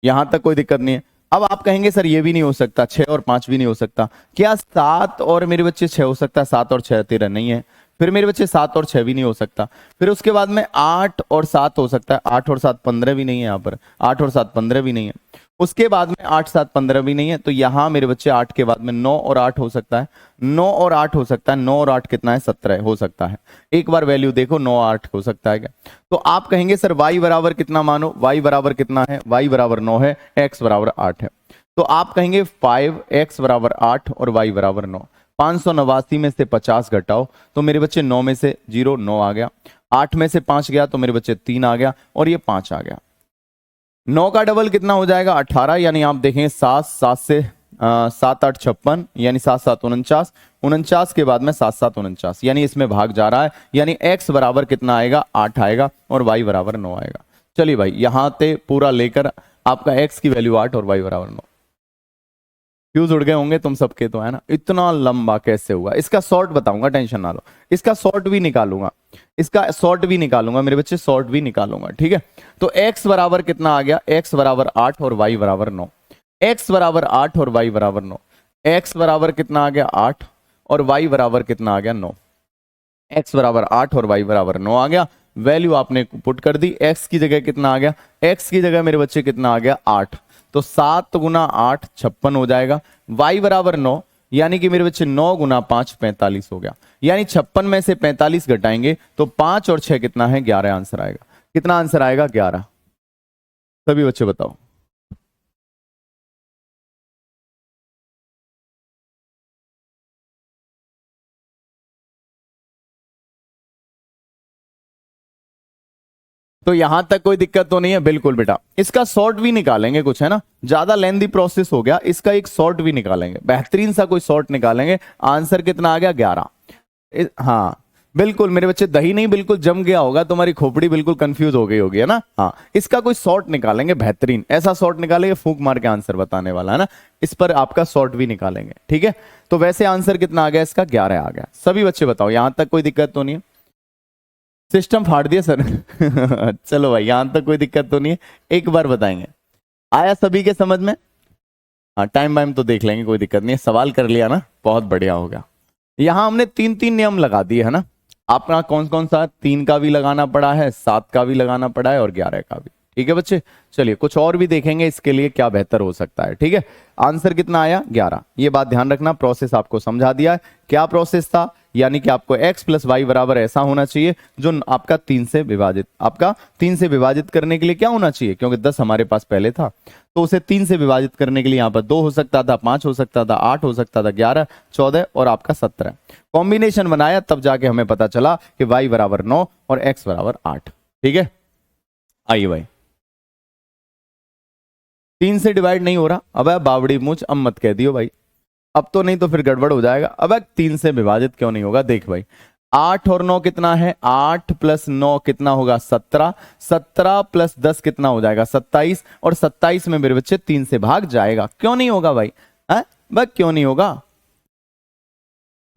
यहां तक कोई दिक्कत नहीं है। अब आप कहेंगे सर ये भी नहीं हो सकता, 6 और 5 भी नहीं हो सकता, क्या 7 और मेरे बच्चे 6 हो सकता है, 7 और 6 13 नहीं है, फिर मेरे बच्चे 7 और 6 भी नहीं हो सकता। फिर उसके बाद में 8 और 7 हो सकता है, 8 और 7 15 भी नहीं है, यहाँ पर 8 और 7 15 भी नहीं है। उसके बाद में 8 7 15 भी नहीं है, तो यहां मेरे बच्चे 8 के बाद में 9 और 8 हो सकता है, 9 और 8 हो सकता है, 9 और 8 कितना है 17 हो सकता है। एक बार वैल्यू देखो, 9 8 हो सकता है क्या। तो आप कहेंगे सर y बराबर कितना मानो, y बराबर कितना है, y बराबर 9 है, x बराबर 8 है। तो आप कहेंगे 5 x बराबर 8 और y बराबर 9। 589 में से 50 घटाओ तो मेरे बच्चे 9 में से 0 9 आ गया, 8 में से 5 गया तो मेरे बच्चे 3 आ गया, और ये 5 आ गया। 9 का डबल कितना हो जाएगा 18, यानी आप देखें 7 7 से 7 8 56, यानी 7 7 49, 49 के बाद में 7 7 49, यानी इसमें भाग जा रहा है, यानी x बराबर कितना आएगा 8 आएगा और y बराबर 9 आएगा। चलिए भाई, यहां से पूरा लेकर आपका x की वैल्यू 8 और y बराबर 9। फ्यूज उड़ गए होंगे तुम सबके, तो है ना, इतना लंबा कैसे हुआ, इसका शॉर्ट बताऊंगा, टेंशन ना लो, इसका शॉर्ट भी निकालूंगा, इसका शॉर्ट भी निकालूंगा मेरे बच्चे, शॉर्ट भी निकालूंगा। ठीक है, तो x बराबर कितना आ गया, x बराबर 8 और y बराबर 9, x बराबर 8 और y बराबर 9, x बराबर कितना आ गया 8 और y बराबर कितना आ गया 9, x बराबर 8 और y बराबर 9 आ गया। वैल्यू आपने पुट कर दी, x की जगह कितना आ गया, x की जगह मेरे बच्चे कितना आ गया 8, तो 7 गुना 8 56 हो जाएगा, y बराबर 9, यानी कि मेरे बच्चे 9 गुना 5 45 हो गया, यानी 56 में से 45 घटाएंगे तो 5 और 6 कितना है 11 आंसर आएगा। कितना आंसर आएगा 11, सभी बच्चे बताओ। तो यहां तक कोई दिक्कत तो नहीं है? बिल्कुल बेटा, इसका शॉर्ट भी निकालेंगे कुछ, है ना, ज्यादा लेंथी प्रोसेस हो गया, इसका एक शॉर्ट भी निकालेंगे, बेहतरीन सा कोई शॉर्ट निकालेंगे। आंसर कितना आ गया? 11। हाँ बिल्कुल मेरे बच्चे, दही नहीं बिल्कुल जम गया होगा, तुम्हारी खोपड़ी बिल्कुल कंफ्यूज हो गई होगी, है ना। हाँ, इसका कोई शॉर्ट निकालेंगे, बेहतरीन ऐसा शॉर्ट निकालेंगे, फूंक मार के आंसर बताने वाला, है ना। इस पर आपका शॉर्ट भी निकालेंगे, ठीक है। तो वैसे आंसर कितना आ गया इसका? 11 आ गया। सभी बच्चे बताओ, यहां तक कोई दिक्कत तो नहीं है? सिस्टम फाड़ दिया सर। चलो भाई, यहां तक कोई दिक्कत तो नहीं है? एक बार बताएंगे, आया सभी के समझ में? हाँ, टाइम वाइम तो देख लेंगे, कोई दिक्कत नहीं है, सवाल कर लिया ना, बहुत बढ़िया हो गया। यहां हमने 3-3 नियम लगा दिए, है ना। आपका कौन कौन सा? 3 का भी लगाना पड़ा है, 7 का भी लगाना पड़ा है और 11 का भी, ठीक है बच्चे। चलिए कुछ और भी देखेंगे इसके लिए क्या बेहतर हो सकता है, ठीक है। आंसर कितना आया? 11। ये बात ध्यान रखना, प्रोसेस आपको समझा दिया है। क्या प्रोसेस था? यानी कि आपको x प्लस वाई बराबर ऐसा होना चाहिए जो आपका 3 से विभाजित, आपका 3 से विभाजित करने के लिए क्या होना चाहिए, क्योंकि 10 हमारे पास पहले था, तो उसे 3 से विभाजित करने के लिए यहाँ पर 2 हो सकता था, 5 हो सकता था, 8 हो सकता था, 11, 14 और आपका 17 कॉम्बिनेशन बनाया, तब जाके हमें पता चला कि y बराबर 9 और x बराबर 8, ठीक है। आइए भाई, 3 से डिवाइड नहीं हो रहा, अब बावड़ी मूछ, अब मत कह दियो भाई, अब तो नहीं तो फिर गड़बड़ हो जाएगा। अब 3 से विभाजित क्यों नहीं होगा? देख भाई, 8 और 9 कितना है? 8 प्लस 9 कितना होगा? 17, 17 प्लस 10 कितना हो जाएगा? 27, और 27 में मेरे बच्चे 3 से भाग जाएगा, क्यों नहीं होगा भाई? है भाई, क्यों नहीं होगा?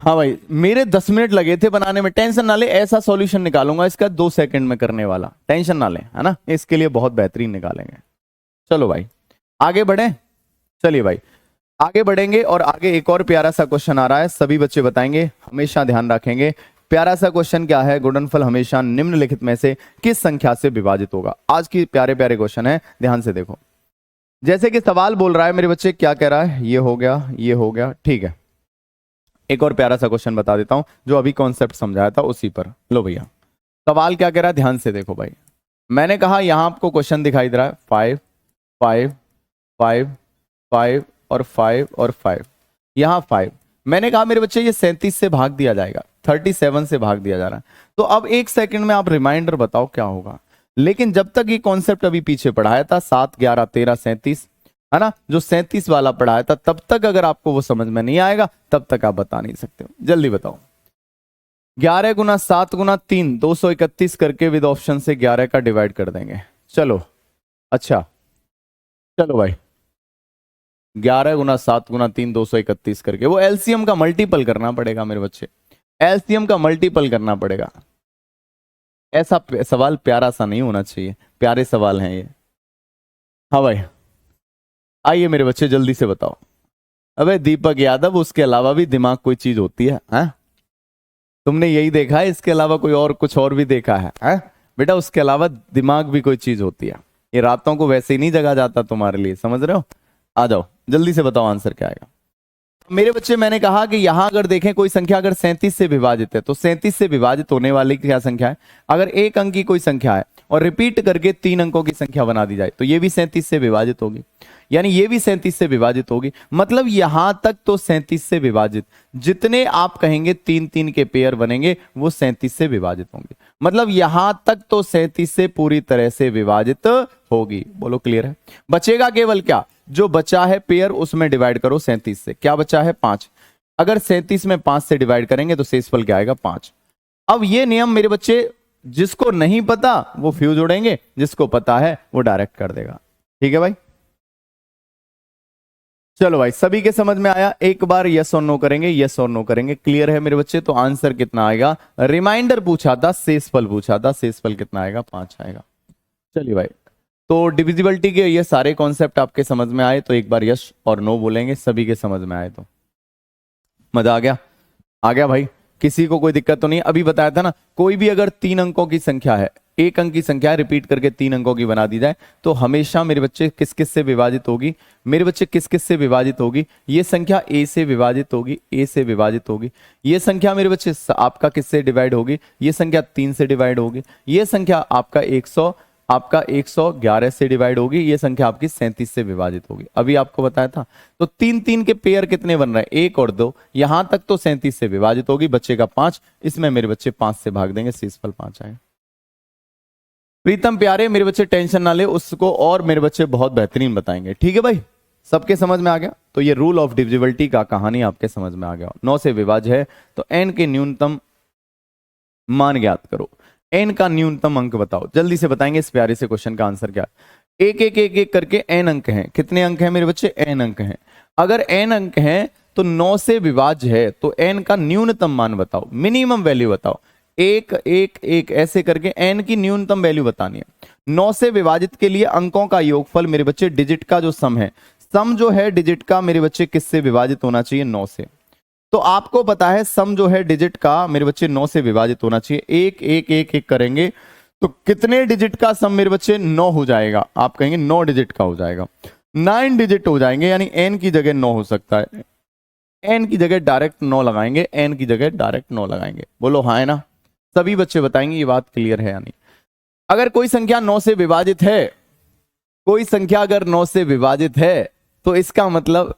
हाँ भाई, मेरे 10 मिनट लगे थे बनाने में, टेंशन ना ले, ऐसा सॉल्यूशन निकालूंगा इसका 2 सेकंड में करने वाला, टेंशन ना ले, है ना, इसके लिए बहुत बेहतरीन निकालेंगे। चलो भाई आगे बढ़े, चलिए भाई आगे बढ़ेंगे, और आगे एक और प्यारा सा क्वेश्चन आ रहा है, सभी बच्चे बताएंगे, हमेशा ध्यान रखेंगे। प्यारा सा क्वेश्चन क्या है? गुणनफल हमेशा निम्नलिखित में से किस संख्या से विभाजित होगा? आज की प्यारे प्यारे क्वेश्चन है, ध्यान से देखो। जैसे कि सवाल बोल रहा है मेरे बच्चे, क्या कह रहा है? ये हो गया, ये हो गया, ठीक है। एक और प्यारा सा क्वेश्चन बता देता हूं, जो अभी कॉन्सेप्ट समझाया था उसी पर। लो भैया, सवाल क्या कह रहा है, ध्यान से देखो भाई। मैंने कहा यहां आपको क्वेश्चन दिखाई दे रहा है 5 5 5 5 और 5 और 5, यहां 5। मैंने कहा मेरे बच्चे ये 37 से भाग दिया जाएगा, 37 से भाग दिया जा रहा है। तो अब 1 सेकंड में आप रिमाइंडर बताओ क्या होगा। लेकिन जब तक ये कॉन्सेप्ट अभी पीछे पढ़ाया था, 7 11 13 37, है ना, जो 37 वाला पढ़ाया था, तब तक अगर आपको वो समझ में नहीं आएगा तब तक आप बता नहीं सकते हो। जल्दी बताओ, 11 गुना 7 गुना 3, 231 करके विद ऑप्शन से 11 का डिवाइड कर देंगे। चलो अच्छा, चलो भाई, 11 गुना 7 गुना 3, 231 करके, वो एलसीएम का मल्टीपल करना पड़ेगा मेरे बच्चे, एलसीएम का मल्टीपल करना पड़ेगा। ऐसा सवाल प्यारा सा नहीं होना चाहिए, प्यारे सवाल हैं ये। हाँ भाई, आइए मेरे बच्चे जल्दी से बताओ। अबे दीपक यादव, उसके अलावा भी दिमाग कोई चीज होती है, हैं? तुमने यही देखा है? इसके अलावा कोई और कुछ और भी देखा है, हैं? बेटा उसके अलावा दिमाग भी कोई चीज होती है, ये रातों को वैसे ही नहीं जगा जाता तुम्हारे लिए, समझ रहे हो? आ जाओ जल्दी से बताओ आंसर क्या आएगा मेरे बच्चे। मैंने कहा कि यहां अगर देखें कोई संख्या अगर 37 से विभाजित है, तो 37 से विभाजित होने वाली क्या संख्या है? अगर एक अंक की कोई संख्या है और रिपीट करके 3 अंकों की संख्या बना दी जाए, तो ये भी 37 से विभाजित होगी, यानी ये भी 37 से विभाजित होगी। मतलब यहां तक तो 37 से विभाजित, जितने आप कहेंगे 3-3 के पेयर बनेंगे वो 37 से विभाजित होंगे। मतलब यहां तक तो 37 से पूरी तरह से विभाजित होगी। बोलो क्लियर है? बचेगा केवल क्या? जो बचा है पेयर, उसमें डिवाइड करो 37 से, क्या बचा है? 5। अगर 37 में 5 से डिवाइड करेंगे तो शेषफल क्या आएगा? 5। अब ये नियम मेरे बच्चे, जिसको नहीं पता वो फ्यूज उड़ेंगे, जिसको पता है वो डायरेक्ट कर देगा, ठीक है भाई। चलो भाई, सभी के समझ में आया? एक बार यस और नो करेंगे, यस और नो करेंगे, क्लियर है मेरे बच्चे? तो आंसर कितना आएगा? रिमाइंडर पूछा था, शेषफल पूछा था, शेषफल कितना आएगा? 5 आएगा। चलिए भाई, तो डिविजिबिलिटी के ये सारे कॉन्सेप्ट आपके समझ में आए तो एक बार यस और नो बोलेंगे, सभी के समझ में आए तो। मजा आ गया? आ गया भाई? किसी को कोई दिक्कत तो नहीं? अभी बताया था ना, कोई भी अगर 3 अंकों की संख्या है, एक अंक की संख्या रिपीट करके 3 अंकों की बना दी जाए, तो हमेशा मेरे बच्चे किस किस से विभाजित होगी? मेरे बच्चे किस किस से विभाजित होगी? ये संख्या ए से विभाजित होगी, ए से विभाजित होगी। ये संख्या मेरे बच्चे आपका किससे डिवाइड होगी? ये संख्या 3 से डिवाइड होगी। ये संख्या आपका 111 से डिवाइड होगी। ये संख्या आपकी 37 से विभाजित होगी। अभी आपको बताया था। तो 3-3 के पेयर कितने बन रहे हैं? 1 और 2। यहां तक तो 37 से विभाजित होगी, बच्चे का 5, इसमें मेरे बच्चे 5 से भाग देंगे, शेषफल 5 आएगा। प्रीतम प्यारे मेरे बच्चे टेंशन ना ले, उसको और मेरे बच्चे बहुत बेहतरीन बताएंगे, ठीक है भाई। सबके समझ में आ गया? तो ये रूल ऑफ डिविजिबिलिटी का कहानी आपके समझ में आ गया। 9 से विभाज्य है तो n के न्यूनतम मान ज्ञात करो। n का न्यूनतम अंक बताओ, जल्दी से बताएंगे इस प्यारे से क्वेश्चन का आंसर क्या है। एक एक एक एक करके n अंक हैं। कितने अंक हैं मेरे बच्चे? n अंक हैं। अगर n अंक हैं तो 9 से विभाज्य है तो n का न्यूनतम मान बताओ, मिनिमम वैल्यू बताओ। एक एक एक ऐसे करके n की न्यूनतम वैल्यू बतानी है। 9 से विभाजित के लिए अंकों का योगफल मेरे बच्चे डिजिट का जो सम है, सम जो है डिजिट का मेरे बच्चे किससे विभाजित होना चाहिए? 9 से। तो आपको पता है सम जो है डिजिट का मेरे बच्चे 9 से विभाजित होना चाहिए। एक एक एक एक करेंगे तो कितने डिजिट का सम मेरे बच्चे? 9 हो जाएगा। आप कहेंगे 9 डिजिट का हो जाएगा, 9 डिजिट हो जाएंगे, यानी n की जगह 9 हो सकता है। n की जगह डायरेक्ट 9 लगाएंगे, n की जगह डायरेक्ट 9 लगाएंगे। बोलो हाँ है ना? सभी बच्चे बताएंगे ये बात क्लियर है या नहीं। अगर कोई संख्या 9 से विभाजित है, कोई संख्या अगर 9 से विभाजित है तो इसका मतलब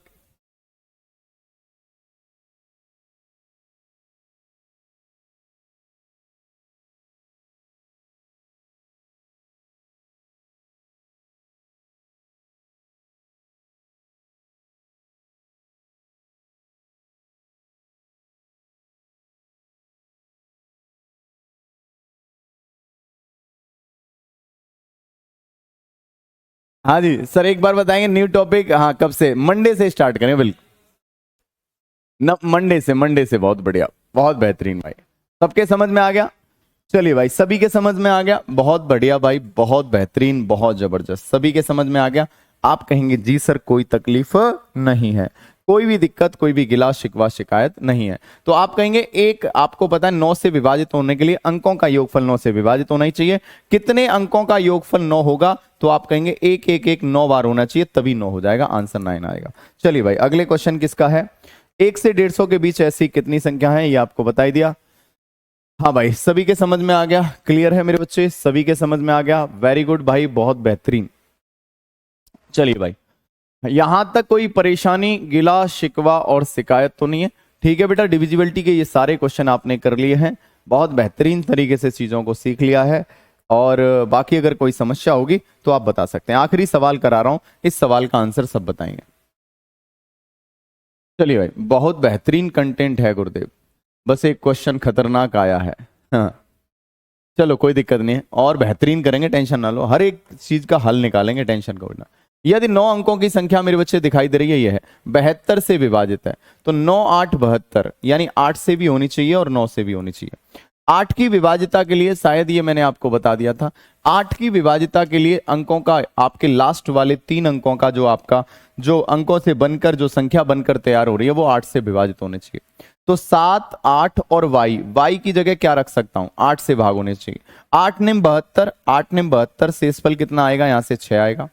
हाँ जी सर, एक बार बताएंगे न्यू टॉपिक। हाँ कब से? मंडे से स्टार्ट करें, बिल्कुल न मंडे से। बहुत बढ़िया, बहुत बेहतरीन भाई। सबके समझ में आ गया? चलिए भाई, सभी के समझ में आ गया। बहुत बढ़िया भाई, बहुत बेहतरीन, बहुत जबरदस्त, सभी के समझ में आ गया। आप कहेंगे जी सर कोई तकलीफ नहीं है, कोई भी दिक्कत, कोई भी गिला शिकवा शिकायत नहीं है। तो आप कहेंगे एक, आपको पता है 9 से विभाजित होने के लिए अंकों का योगफल 9 से विभाजित होना ही चाहिए। कितने अंकों का योगफल 9 होगा? तो आप कहेंगे एक एक एक 9 बार होना चाहिए, तभी 9 हो जाएगा, आंसर 9 आएगा। चलिए भाई, अगले क्वेश्चन किसका है? 1 से 150 के बीच ऐसी कितनी संख्या है? ये आपको बता ही दिया। हाँ भाई, सभी के समझ में आ गया? क्लियर है मेरे बच्चे? सभी के समझ में आ गया? वेरी गुड भाई, बहुत बेहतरीन। चलिए भाई, यहां तक कोई परेशानी, गिला शिकवा और शिकायत तो नहीं है? ठीक है बेटा, डिविजिबिलिटी के ये सारे क्वेश्चन आपने कर लिए हैं, बहुत बेहतरीन तरीके से चीजों को सीख लिया है। और बाकी अगर कोई समस्या होगी तो आप बता सकते हैं। आखिरी सवाल करा रहा हूं, इस सवाल का आंसर सब बताएंगे। चलिए भाई, बहुत बेहतरीन कंटेंट है गुरुदेव, बस एक क्वेश्चन खतरनाक आया है। हाँ चलो कोई दिक्कत नहीं है, और बेहतरीन करेंगे, टेंशन ना लो, हर एक चीज का हल निकालेंगे, टेंशन को ना। यदि 9 अंकों की संख्या मेरे बच्चे दिखाई दे रही है, यह है 72 से विभाजित है, तो 9 8 72, यानी 8 से भी होनी चाहिए और 9 से भी होनी चाहिए। 8 की विभाजिता के लिए, शायद ये मैंने आपको बता दिया था, 8 की विभाजिता के लिए अंकों का, आपके लास्ट वाले 3 अंकों का जो आपका, जो अंकों से बनकर जो संख्या बनकर तैयार हो रही है, वो 8 से विभाजित होने चाहिए। तो 7 8 और y की जगह क्या रख सकता हूं? 8 से भाग होने चाहिए। 8 निम 72, 8 निम 72, शेषफल कितना आएगा? यहां से 6 आएगा।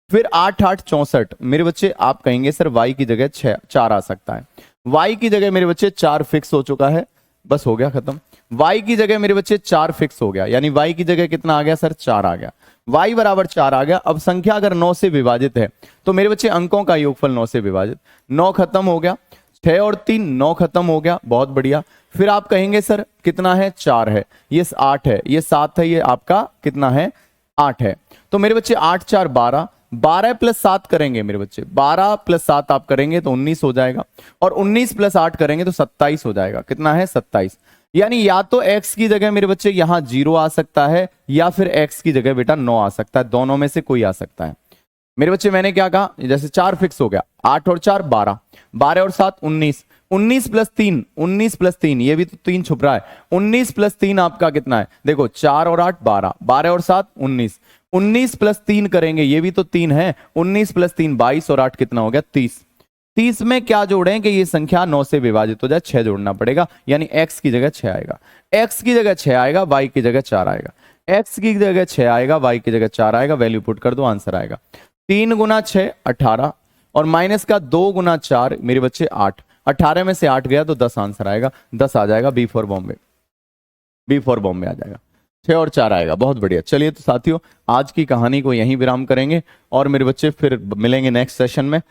फिर 8 8 64, मेरे बच्चे आप कहेंगे सर y की जगह 4 आ सकता है। y की जगह मेरे बच्चे 4 फिक्स हो चुका है, बस हो गया खत्म। y की जगह मेरे बच्चे 4 फिक्स हो गया, यानी y की जगह कितना आ गया सर? 4 आ गया। y बराबर 4 आ गया। अब संख्या अगर 9 से विभाजित है तो मेरे बच्चे अंकों का योगफल 9 से विभाजित, 9 खत्म हो गया, 6 और 3 9 खत्म हो गया, बहुत बढ़िया। फिर आप कहेंगे सर कितना है? 4 है, ये 8 है, ये 7 है, ये आपका कितना है? 8 है। तो मेरे बच्चे 8 4 12, 12 प्लस 7 करेंगे मेरे बच्चे, 12 प्लस 7 आप करेंगे तो 19 हो जाएगा, और 19 प्लस 8 करेंगे तो 27 हो जाएगा। कितना है? 27। यानी या तो x की जगह मेरे बच्चे यहां 0 आ सकता है, या फिर x की जगह बेटा 9 आ सकता है, दोनों में से कोई आ सकता है। मेरे बच्चे मैंने क्या कहा? जैसे 4 फिक्स हो गया, 8 और 4 12, 12 और 7 19, 19 प्लस 3, 19 प्लस 3, ये भी तो 3 छुप रहा है, 19 प्लस 3 आपका कितना है? देखो 4 और 8 12, 12 और 7 19, 19 प्लस 3 करेंगे, ये भी तो 3 है, 19 प्लस 3 22, और 8 कितना हो गया? 30। 30 में क्या जोड़ें कि ये संख्या 9 से विभाजित हो जाए? 6 जोड़ना पड़ेगा, यानी x की जगह 6 आएगा, x की जगह 6 आएगा, y की जगह 4 आएगा, x की जगह 6 आएगा, y की जगह 4 आएगा, वैल्यू पुट कर दो, आंसर आएगा 3 गुना 6 18, और माइनस का 2 गुना 4 मेरे बच्चे 8, 18 में से 8 गया तो 10 आंसर आएगा, 10 आ जाएगा, B for Bombay, B for Bombay आ जाएगा, 6 और 4 आएगा। बहुत बढ़िया। चलिए तो साथियों, आज की कहानी को यहीं विराम करेंगे, और मेरे बच्चे फिर मिलेंगे नेक्स्ट सेशन में।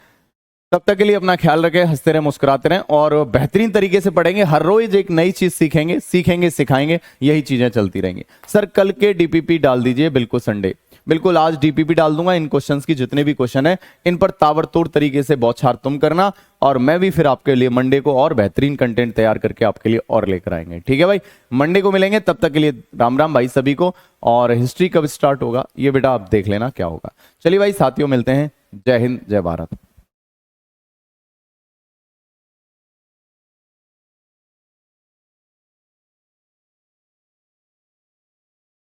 तब तक के लिए अपना ख्याल रखें, हंसते रहें, मुस्कुराते रहें और बेहतरीन तरीके से पढ़ेंगे। हर रोज एक नई चीज सीखेंगे सिखाएंगे, यही चीजें चलती रहेंगी। सर कल के डीपीपी डाल दीजिए, बिल्कुल संडे, बिल्कुल आज डीपीपी डाल दूंगा। इन क्वेश्चंस की जितने भी क्वेश्चन है इन पर ताबड़तोड़ तरीके से बौछार तुम करना, और मैं भी फिर आपके लिए मंडे को और बेहतरीन कंटेंट तैयार करके आपके लिए और लेकर आएंगे। ठीक है भाई, मंडे को मिलेंगे, तब तक के लिए राम राम भाई सभी को। और हिस्ट्री कब स्टार्ट होगा ये बेटा आप देख लेना क्या होगा। चलिए भाई साथियों, मिलते हैं। जय हिंद, जय भारत।